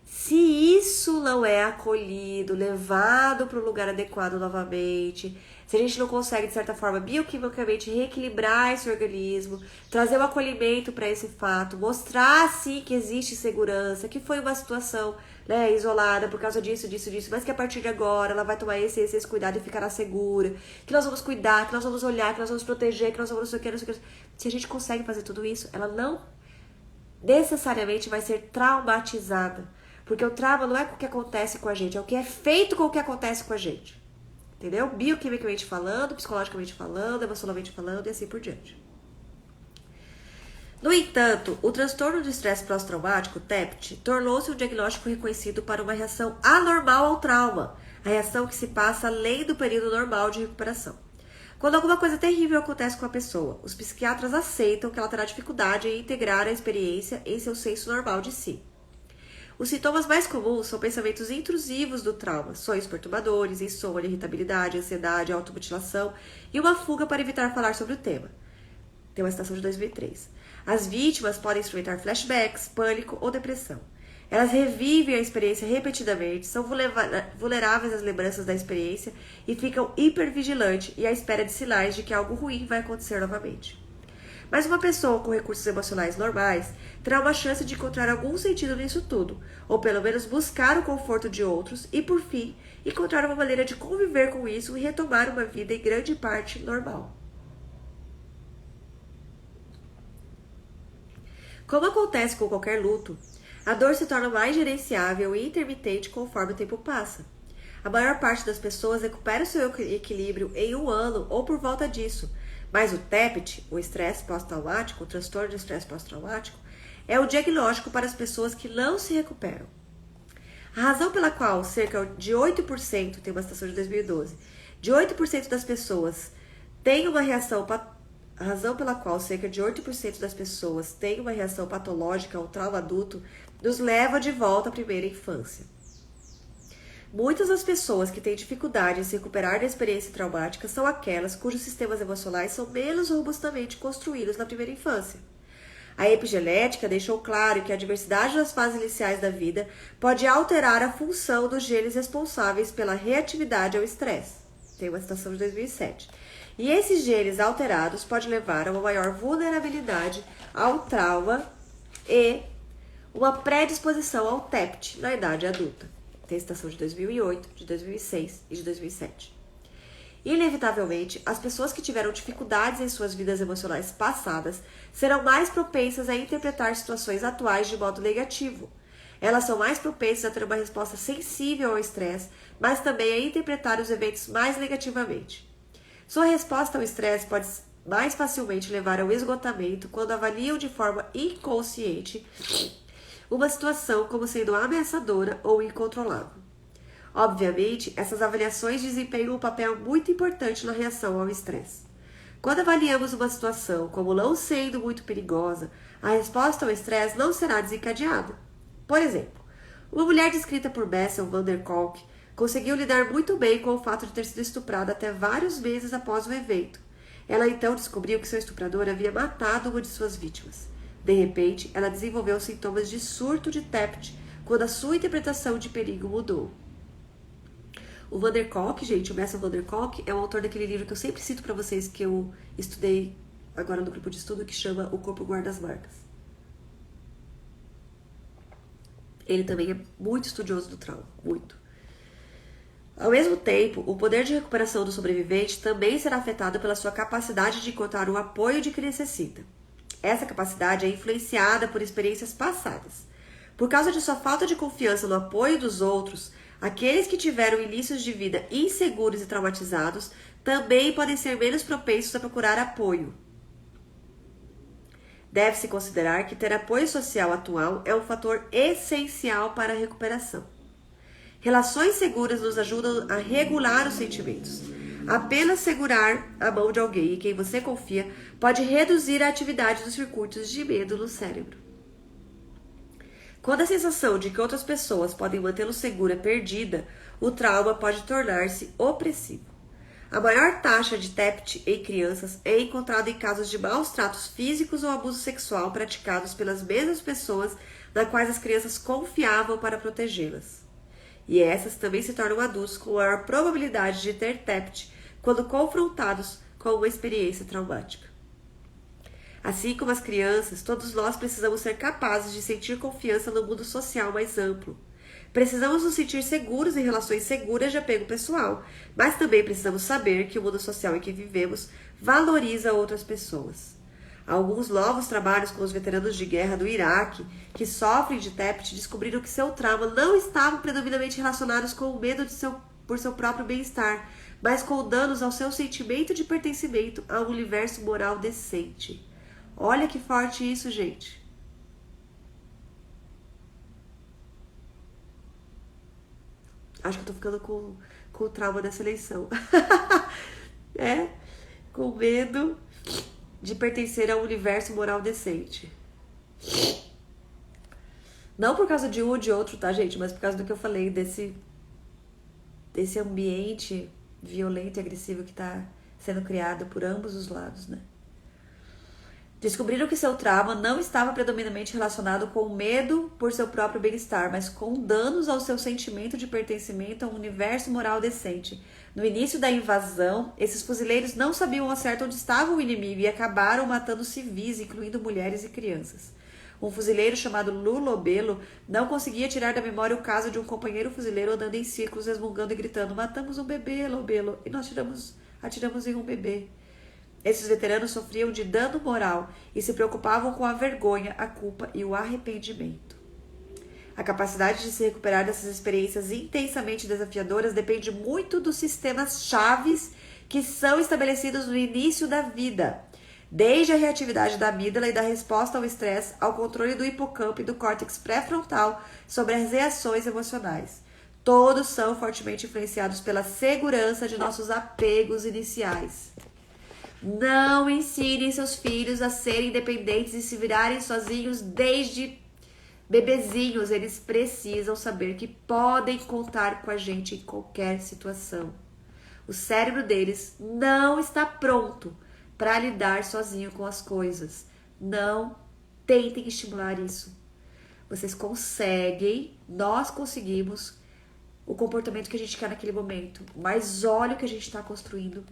Se isso não é acolhido, levado para um lugar adequado novamente, se a gente não consegue, de certa forma, bioquimicamente reequilibrar esse organismo, trazer o acolhimento para esse fato, mostrar, sim, que existe segurança, que foi uma situação, né, isolada por causa disso, mas que a partir de agora ela vai tomar esse cuidado e ficará segura, que nós vamos cuidar, que nós vamos olhar, que nós vamos proteger, que nós vamos não sei o que, não sei o que. Se a gente consegue fazer tudo isso, ela não necessariamente vai ser traumatizada. Porque o trauma não é o que acontece com a gente, é o que é feito com o que acontece com a gente. Entendeu? Bioquimicamente falando, psicologicamente falando, emocionalmente falando e assim por diante. No entanto, o transtorno de estresse pós-traumático, TEPT, tornou-se um diagnóstico reconhecido para uma reação anormal ao trauma, a reação que se passa além do período normal de recuperação. Quando alguma coisa terrível acontece com a pessoa, os psiquiatras aceitam que ela terá dificuldade em integrar a experiência em seu senso normal de si. Os sintomas mais comuns são pensamentos intrusivos do trauma, sonhos perturbadores, insônia, irritabilidade, ansiedade, automutilação e uma fuga para evitar falar sobre o tema. Tem uma citação de 2003. As vítimas podem experimentar flashbacks, pânico ou depressão. Elas revivem a experiência repetidamente, são vulneráveis às lembranças da experiência e ficam hipervigilantes e à espera de sinais de que algo ruim vai acontecer novamente. Mas uma pessoa com recursos emocionais normais terá uma chance de encontrar algum sentido nisso tudo, ou pelo menos buscar o conforto de outros e, por fim, encontrar uma maneira de conviver com isso e retomar uma vida em grande parte normal. Como acontece com qualquer luto, a dor se torna mais gerenciável e intermitente conforme o tempo passa. A maior parte das pessoas recupera o seu equilíbrio em 1 ano ou por volta disso, mas o TEPT, o estresse pós-traumático, o transtorno de estresse pós-traumático, é o diagnóstico para as pessoas que não se recuperam. A razão pela qual cerca de 8%, tem uma citação de 2012, de 8% das pessoas têm uma reação a razão pela qual cerca de 8% das pessoas têm uma reação patológica ao trauma adulto nos leva de volta à primeira infância. Muitas das pessoas que têm dificuldade em se recuperar da experiência traumática são aquelas cujos sistemas emocionais são menos robustamente construídos na primeira infância. A epigenética deixou claro que a diversidade das fases iniciais da vida pode alterar a função dos genes responsáveis pela reatividade ao estresse. Tem uma citação de 2007. E esses genes alterados podem levar a uma maior vulnerabilidade ao trauma e uma predisposição ao TEPT na idade adulta. Tem citação de 2008, de 2006 e de 2007. Inevitavelmente, as pessoas que tiveram dificuldades em suas vidas emocionais passadas serão mais propensas a interpretar situações atuais de modo negativo. Elas são mais propensas a ter uma resposta sensível ao estresse, mas também a interpretar os eventos mais negativamente. Sua resposta ao estresse pode mais facilmente levar ao esgotamento quando avaliam de forma inconsciente uma situação como sendo ameaçadora ou incontrolável. Obviamente, essas avaliações desempenham um papel muito importante na reação ao estresse. Quando avaliamos uma situação como não sendo muito perigosa, a resposta ao estresse não será desencadeada. Por exemplo, uma mulher descrita por Bessel van der Kolk conseguiu lidar muito bem com o fato de ter sido estuprada até vários meses após o evento. Ela então descobriu que seu estuprador havia matado uma de suas vítimas. De repente, ela desenvolveu sintomas de surto de TEPT quando a sua interpretação de perigo mudou. O Van der Kolk, gente, o Bessel van der Kolk é o autor daquele livro que eu sempre cito para vocês, que eu estudei agora no grupo de estudo, que chama O Corpo Guarda as Marcas. Ele também é muito estudioso do trauma, muito. Ao mesmo tempo, o poder de recuperação do sobrevivente também será afetado pela sua capacidade de encontrar o apoio de que necessita. Essa capacidade é influenciada por experiências passadas. Por causa de sua falta de confiança no apoio dos outros, aqueles que tiveram inícios de vida inseguros e traumatizados também podem ser menos propensos a procurar apoio. Deve-se considerar que ter apoio social atual é um fator essencial para a recuperação. Relações seguras nos ajudam a regular os sentimentos. Apenas segurar a mão de alguém em quem você confia pode reduzir a atividade dos circuitos de medo no cérebro. Quando a sensação de que outras pessoas podem mantê-lo seguro é perdida, o trauma pode tornar-se opressivo. A maior taxa de TEPT em crianças é encontrada em casos de maus tratos físicos ou abuso sexual praticados pelas mesmas pessoas nas quais as crianças confiavam para protegê-las. E essas também se tornam adultos com maior probabilidade de ter TEPT quando confrontados com uma experiência traumática. Assim como as crianças, todos nós precisamos ser capazes de sentir confiança no mundo social mais amplo. Precisamos nos sentir seguros em relações seguras de apego pessoal, mas também precisamos saber que o mundo social em que vivemos valoriza outras pessoas. Alguns novos trabalhos com os veteranos de guerra do Iraque, que sofrem de TEPT, descobriram que seu trauma não estava predominantemente relacionados com o medo por seu próprio bem-estar, mas com danos ao seu sentimento de pertencimento a um universo moral decente. Olha que forte isso, gente. Acho que eu tô ficando com o trauma dessa eleição. Com medo de pertencer a um universo moral decente. Não por causa de um ou de outro, tá, gente? Mas por causa do que eu falei, desse ambiente violento e agressivo que tá sendo criado por ambos os lados, né? Descobriram que seu trauma não estava predominantemente relacionado com o medo por seu próprio bem-estar, mas com danos ao seu sentimento de pertencimento a um universo moral decente. No início da invasão, esses fuzileiros não sabiam ao certo onde estava o inimigo e acabaram matando civis, incluindo mulheres e crianças. Um fuzileiro chamado Lou Lobelo não conseguia tirar da memória o caso de um companheiro fuzileiro andando em círculos, resmungando e gritando: "Matamos um bebê, Lobelo, e nós atiramos em um bebê." Esses veteranos sofriam de dano moral e se preocupavam com a vergonha, a culpa e o arrependimento. A capacidade de se recuperar dessas experiências intensamente desafiadoras depende muito dos sistemas chaves que são estabelecidos no início da vida, desde a reatividade da amígdala e da resposta ao estresse, ao controle do hipocampo e do córtex pré-frontal sobre as reações emocionais. Todos são fortemente influenciados pela segurança de nossos apegos iniciais. Não ensinem seus filhos a serem independentes e se virarem sozinhos desde bebezinhos. Eles precisam saber que podem contar com a gente em qualquer situação. O cérebro deles não está pronto para lidar sozinho com as coisas. Não tentem estimular isso. Vocês conseguem, nós conseguimos o comportamento que a gente quer naquele momento. Mas olha o que a gente está construindo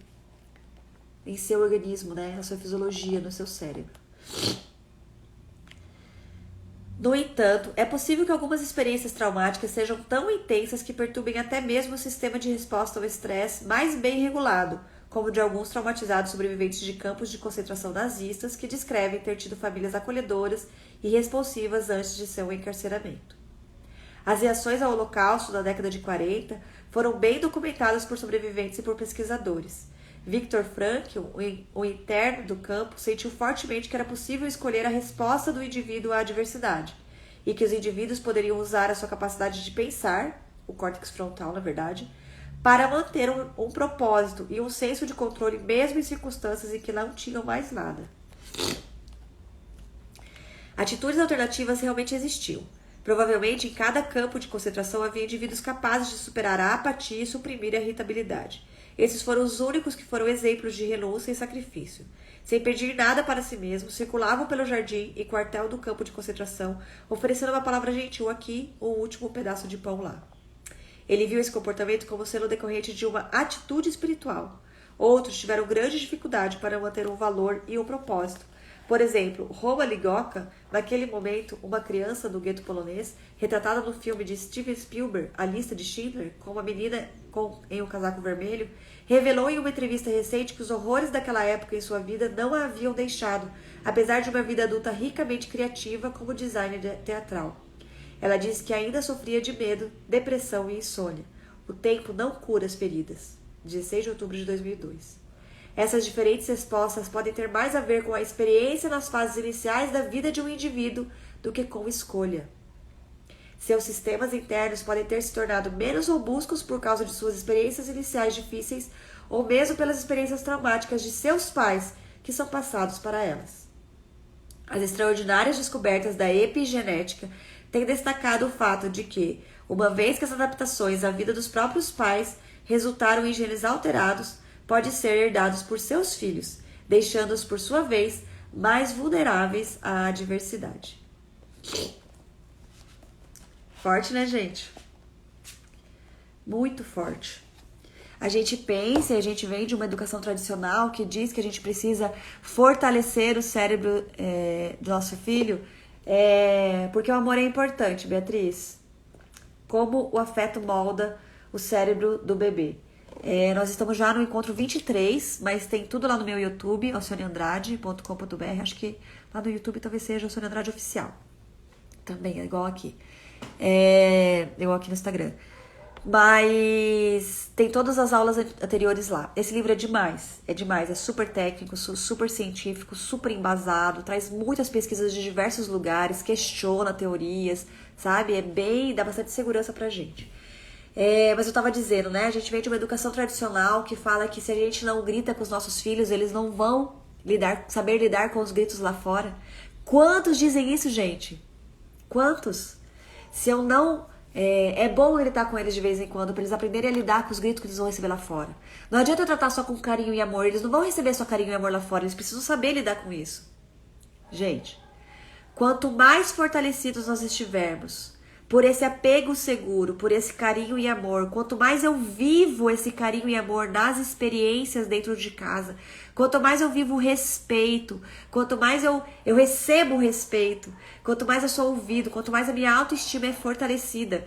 em seu organismo, né? Na sua fisiologia, no seu cérebro. No entanto, é possível que algumas experiências traumáticas sejam tão intensas que perturbem até mesmo o sistema de resposta ao estresse mais bem regulado, como o de alguns traumatizados sobreviventes de campos de concentração nazistas que descrevem ter tido famílias acolhedoras e responsivas antes de seu encarceramento. As reações ao Holocausto da década de 40 foram bem documentadas por sobreviventes e por pesquisadores. Viktor Frankl, o interno do campo, sentiu fortemente que era possível escolher a resposta do indivíduo à adversidade e que os indivíduos poderiam usar a sua capacidade de pensar, o córtex frontal, na verdade, para manter um propósito e um senso de controle mesmo em circunstâncias em que não tinham mais nada. Atitudes alternativas realmente existiam. Provavelmente em cada campo de concentração havia indivíduos capazes de superar a apatia e suprimir a irritabilidade. Esses foram os únicos que foram exemplos de renúncia e sacrifício. Sem pedir nada para si mesmos, circulavam pelo jardim e quartel do campo de concentração, oferecendo uma palavra gentil aqui, o último pedaço de pão lá. Ele viu esse comportamento como sendo decorrente de uma atitude espiritual. Outros tiveram grande dificuldade para manter um valor e um propósito. Por exemplo, Roma Ligotka, naquele momento, uma criança do gueto polonês, retratada no filme de Steven Spielberg, A Lista de Schindler, com uma menina em um casaco vermelho, revelou em uma entrevista recente que os horrores daquela época em sua vida não a haviam deixado, apesar de uma vida adulta ricamente criativa como designer teatral. Ela disse que ainda sofria de medo, depressão e insônia. O tempo não cura as feridas. 16 de outubro de 2002. Essas diferentes respostas podem ter mais a ver com a experiência nas fases iniciais da vida de um indivíduo do que com escolha. Seus sistemas internos podem ter se tornado menos robustos por causa de suas experiências iniciais difíceis ou mesmo pelas experiências traumáticas de seus pais que são passados para elas. As extraordinárias descobertas da epigenética têm destacado o fato de que, uma vez que as adaptações à vida dos próprios pais resultaram em genes alterados, podem ser herdados por seus filhos, deixando-os, por sua vez, mais vulneráveis à adversidade. Forte, né, gente? Muito forte. A gente pensa e a gente vem de uma educação tradicional que diz que a gente precisa fortalecer o cérebro do nosso filho, porque o amor é importante, Beatriz. Como o afeto molda o cérebro do bebê. Nós estamos já no encontro 23, mas tem tudo lá no meu YouTube, alcianeandrade.com.br. Acho que lá no YouTube talvez seja Alcione Andrade Oficial. Também, é igual aqui. Igual aqui no Instagram. Mas tem todas as aulas anteriores lá. Esse livro é demais, é super técnico, super científico, super embasado, traz muitas pesquisas de diversos lugares, questiona teorias, sabe? Dá bastante segurança pra gente. Mas eu tava dizendo, né? A gente vem de uma educação tradicional que fala que se a gente não grita com os nossos filhos, eles não vão saber lidar com os gritos lá fora. Quantos dizem isso, gente? Quantos? Se eu não... É bom gritar com eles de vez em quando, para eles aprenderem a lidar com os gritos que eles vão receber lá fora. Não adianta eu tratar só com carinho e amor, eles não vão receber só carinho e amor lá fora, eles precisam saber lidar com isso. Gente, quanto mais fortalecidos nós estivermos por esse apego seguro, por esse carinho e amor, quanto mais eu vivo esse carinho e amor nas experiências dentro de casa, quanto mais eu vivo o respeito, quanto mais eu recebo o respeito, quanto mais eu sou ouvido, quanto mais a minha autoestima é fortalecida,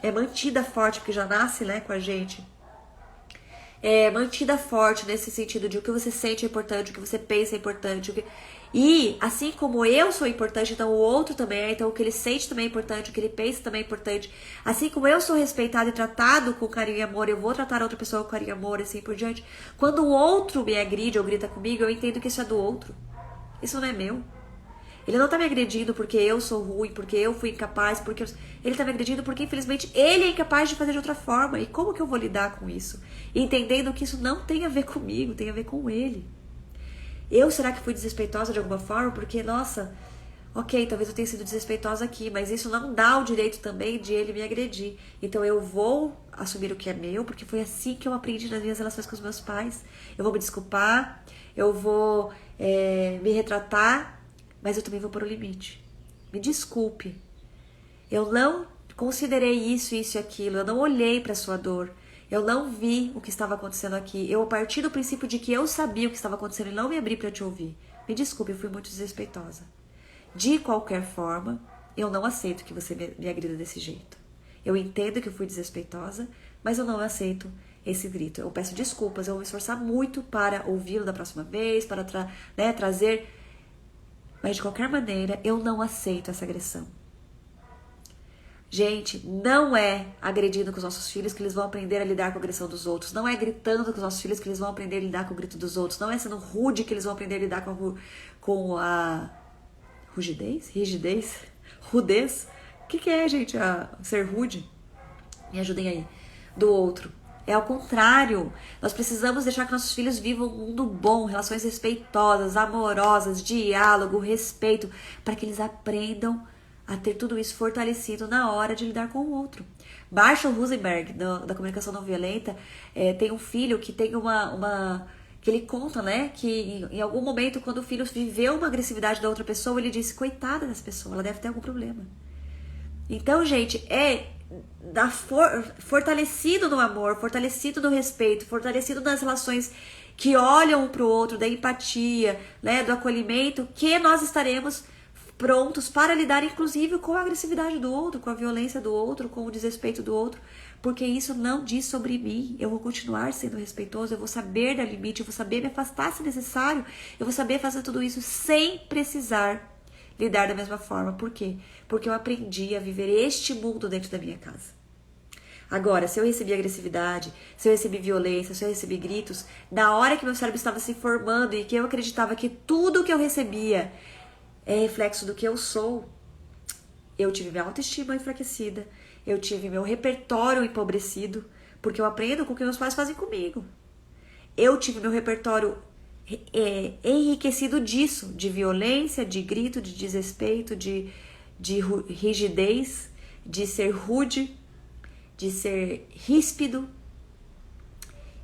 é mantida forte, porque já nasce, né, com a gente. Mantida forte nesse sentido de o que você sente é importante, o que você pensa é importante. E assim como eu sou importante, então o outro também é. Então o que ele sente também é importante, o que ele pensa também é importante. Assim como eu sou respeitado e tratado com carinho e amor, eu vou tratar a outra pessoa com carinho e amor, assim por diante. Quando o outro me agride ou grita comigo, eu entendo que isso é do outro. Isso não é meu. Ele não tá me agredindo porque eu sou ruim, porque eu fui incapaz, ele tá me agredindo porque, infelizmente, ele é incapaz de fazer de outra forma. E como que eu vou lidar com isso? Entendendo que isso não tem a ver comigo, tem a ver com ele. Será que fui desrespeitosa de alguma forma? Porque, nossa, ok, talvez eu tenha sido desrespeitosa aqui, mas isso não dá o direito também de ele me agredir. Então eu vou assumir o que é meu, porque foi assim que eu aprendi nas minhas relações com os meus pais. Eu vou me desculpar, eu vou me retratar, mas eu também vou pôr o limite. Me desculpe. Eu não considerei isso e aquilo. Eu não olhei para a sua dor. Eu não vi o que estava acontecendo aqui. Eu parti do princípio de que eu sabia o que estava acontecendo e não me abri para te ouvir. Me desculpe, eu fui muito desrespeitosa. De qualquer forma, eu não aceito que você me agrida desse jeito. Eu entendo que eu fui desrespeitosa, mas eu não aceito esse grito. Eu peço desculpas, eu vou me esforçar muito para ouvi-lo da próxima vez, para trazer... Mas de qualquer maneira, eu não aceito essa agressão. Gente, não é agredindo com os nossos filhos que eles vão aprender a lidar com a agressão dos outros. Não é gritando com os nossos filhos que eles vão aprender a lidar com o grito dos outros. Não é sendo rude que eles vão aprender a lidar com a rigidez? Rudez? O que é, gente, ser rude? Me ajudem aí. Do outro. É ao contrário. Nós precisamos deixar que nossos filhos vivam um mundo bom, relações respeitosas, amorosas, diálogo, respeito, para que eles aprendam a ter tudo isso fortalecido na hora de lidar com o outro. Marshall Rosenberg, da comunicação não violenta, tem um filho que tem que ele conta, né, que em algum momento, quando o filho viveu uma agressividade da outra pessoa, ele disse, coitada dessa pessoa, ela deve ter algum problema. Então, gente, fortalecido no amor, fortalecido no respeito, fortalecido nas relações que olham um para o outro, da empatia, né, do acolhimento, que nós estaremos prontos para lidar, inclusive, com a agressividade do outro, com a violência do outro, com o desrespeito do outro, porque isso não diz sobre mim. Eu vou continuar sendo respeitoso, eu vou saber dar limite, eu vou saber me afastar se necessário, eu vou saber fazer tudo isso sem precisar lidar da mesma forma. Por quê? Porque eu aprendi a viver este mundo dentro da minha casa. Agora, se eu recebi agressividade, se eu recebi violência, se eu recebi gritos, na hora que meu cérebro estava se formando e que eu acreditava que tudo que eu recebia é reflexo do que eu sou, eu tive minha autoestima enfraquecida, eu tive meu repertório empobrecido, porque eu aprendo com o que meus pais fazem comigo. Eu tive meu repertório enriquecido disso, de violência, de grito, de desrespeito, de rigidez, de ser rude, de ser ríspido.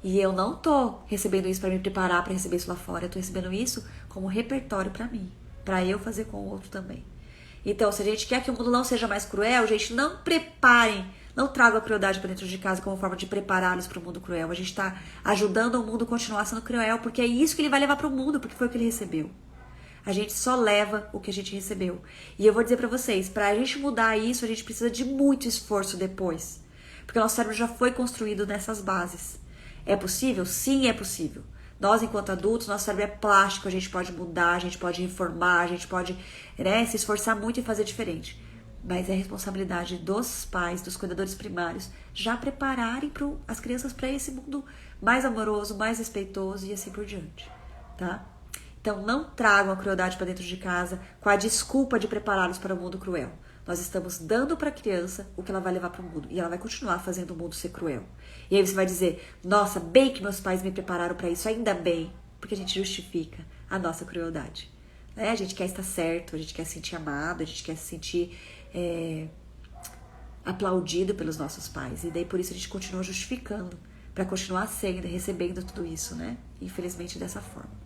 E eu não tô recebendo isso para me preparar para receber isso lá fora. Eu tô recebendo isso como repertório para mim, para eu fazer com o outro também. Então, se a gente quer que o mundo não seja mais cruel, gente, não preparem, não tragam a crueldade para dentro de casa como forma de prepará-los para o mundo cruel. A gente está ajudando o mundo a continuar sendo cruel, porque é isso que ele vai levar para o mundo, porque foi o que ele recebeu. A gente só leva o que a gente recebeu. E eu vou dizer para vocês, para a gente mudar isso, a gente precisa de muito esforço depois. Porque o nosso cérebro já foi construído nessas bases. É possível? Sim, é possível. Nós, enquanto adultos, nosso cérebro é plástico, a gente pode mudar, a gente pode reformar, a gente pode, né, se esforçar muito e fazer diferente. Mas é responsabilidade dos pais, dos cuidadores primários, já prepararem as crianças para esse mundo mais amoroso, mais respeitoso e assim por diante, tá? Então, não tragam a crueldade para dentro de casa com a desculpa de prepará-los para o mundo cruel. Nós estamos dando para a criança o que ela vai levar para o mundo. E ela vai continuar fazendo o mundo ser cruel. E aí você vai dizer, nossa, bem que meus pais me prepararam para isso, ainda bem. Porque a gente justifica a nossa crueldade. A gente quer estar certo, a gente quer se sentir amado, a gente quer se sentir aplaudido pelos nossos pais. E daí por isso a gente continua justificando, para continuar sendo e recebendo tudo isso, né? Infelizmente dessa forma.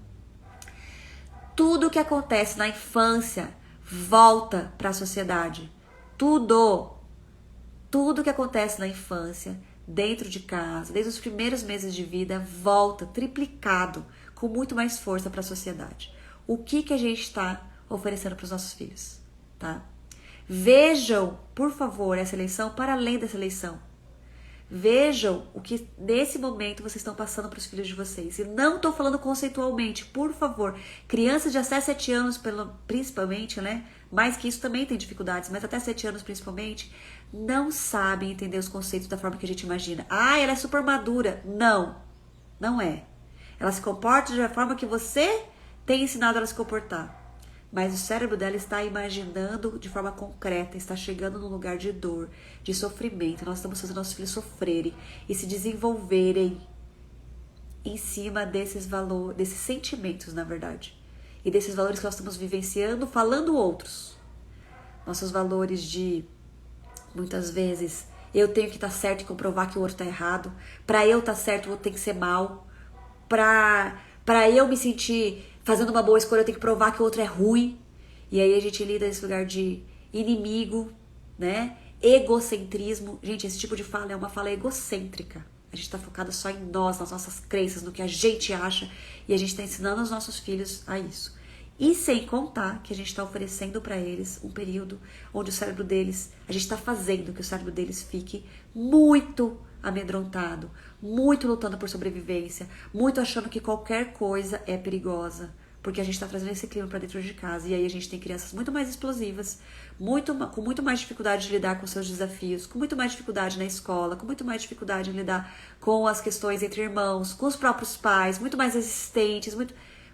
Tudo que acontece na infância volta para a sociedade. Tudo que acontece na infância, dentro de casa, desde os primeiros meses de vida, volta triplicado, com muito mais força para a sociedade. O que a gente está oferecendo para os nossos filhos, tá? Vejam, por favor, essa eleição para além dessa eleição. Vejam o que nesse momento vocês estão passando para os filhos de vocês. E não estou falando conceitualmente, por favor. Crianças de até 7 anos, principalmente, né? Mais que isso também tem dificuldades, mas até 7 anos principalmente, não sabem entender os conceitos da forma que a gente imagina. Ah, ela é super madura. Não, não é. Ela se comporta da forma que você tem ensinado ela a se comportar. Mas o cérebro dela está imaginando de forma concreta, está chegando num lugar de dor, de sofrimento. Nós estamos fazendo nossos filhos sofrerem e se desenvolverem em cima desses valores, desses sentimentos, na verdade. E desses valores que nós estamos vivenciando, falando outros. Nossos valores de, muitas vezes, eu tenho que estar certo e comprovar que o outro está errado. Para eu estar certo, o outro tem que ser mal. Para eu me sentir fazendo uma boa escolha, eu tenho que provar que o outro é ruim. E aí a gente lida nesse lugar de inimigo, né? Egocentrismo. Gente, esse tipo de fala é uma fala egocêntrica. A gente está focado só em nós, nas nossas crenças, no que a gente acha. E a gente está ensinando os nossos filhos a isso. E sem contar que a gente está oferecendo para eles um período onde o cérebro deles, a gente está fazendo que o cérebro deles fique muito amedrontado, muito lutando por sobrevivência, muito achando que qualquer coisa é perigosa, porque a gente está trazendo esse clima para dentro de casa. E aí a gente tem crianças muito mais explosivas, com muito mais dificuldade de lidar com seus desafios, com muito mais dificuldade na escola, com muito mais dificuldade em lidar com as questões entre irmãos, com os próprios pais, muito mais resistentes,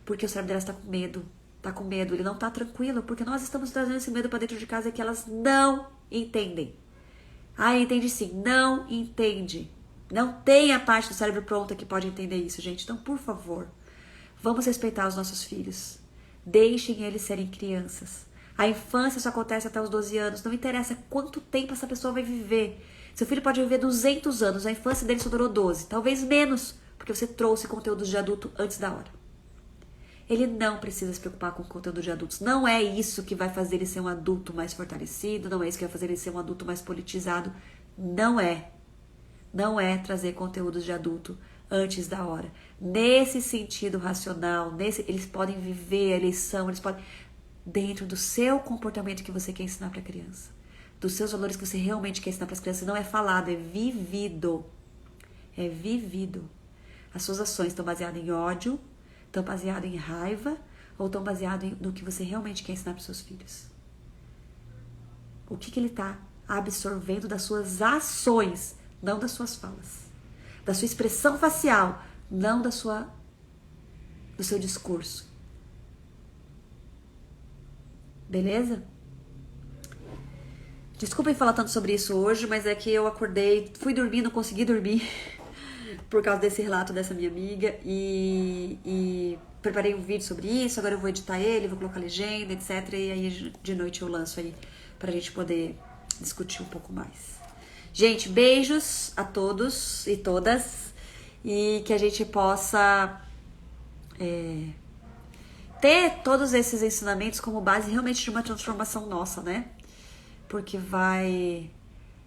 porque o cérebro delas está com medo. Tá com medo, ele não tá tranquilo, porque nós estamos trazendo esse medo para dentro de casa que elas não entendem. Ah, entende sim, não entende. Não tem a parte do cérebro pronta que pode entender isso, gente. Então, por favor, vamos respeitar os nossos filhos. Deixem eles serem crianças. A infância só acontece até os 12 anos. Não interessa quanto tempo essa pessoa vai viver. Seu filho pode viver 200 anos, a infância dele só durou 12. Talvez menos, porque você trouxe conteúdos de adulto antes da hora. Ele não precisa se preocupar com o conteúdo de adultos. Não é isso que vai fazer ele ser um adulto mais fortalecido. Não é isso que vai fazer ele ser um adulto mais politizado. Não é. Não é trazer conteúdos de adulto antes da hora. Nesse sentido racional, eles podem viver a eleição, eles podem... dentro do seu comportamento que você quer ensinar para a criança. Dos seus valores que você realmente quer ensinar para as crianças. Não é falado, é vivido. É vivido. As suas ações estão baseadas em ódio, estão baseado em raiva ou estão baseado no que você realmente quer ensinar para os seus filhos? O que ele está absorvendo das suas ações, não das suas falas. Da sua expressão facial, não do seu discurso. Beleza? Desculpem falar tanto sobre isso hoje, mas é que eu acordei, fui dormir, não consegui dormir por causa desse relato dessa minha amiga e preparei um vídeo sobre isso, agora eu vou editar ele, vou colocar legenda, etc. E aí de noite eu lanço aí pra gente poder discutir um pouco mais. Gente, beijos a todos e todas e que a gente possa ter todos esses ensinamentos como base realmente de uma transformação nossa, né? Porque vai,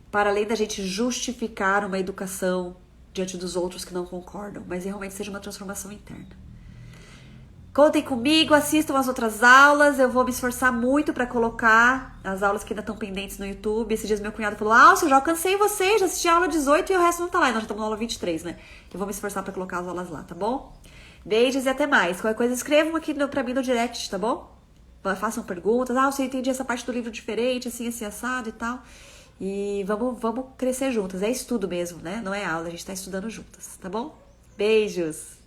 para além da gente justificar uma educação diante dos outros que não concordam, mas realmente seja uma transformação interna. Contem comigo, assistam as outras aulas, eu vou me esforçar muito para colocar as aulas que ainda estão pendentes no YouTube. Esses dias meu cunhado falou, eu já alcancei você, já assisti a aula 18 e o resto não tá lá. E nós já estamos na aula 23, né? Eu vou me esforçar para colocar as aulas lá, tá bom? Beijos e até mais. Qualquer coisa, escrevam aqui pra mim no direct, tá bom? Façam perguntas. Você entendi essa parte do livro diferente, assim, assado e tal. E vamos crescer juntas. É estudo mesmo, né? Não é aula, a gente tá estudando juntas, tá bom? Beijos!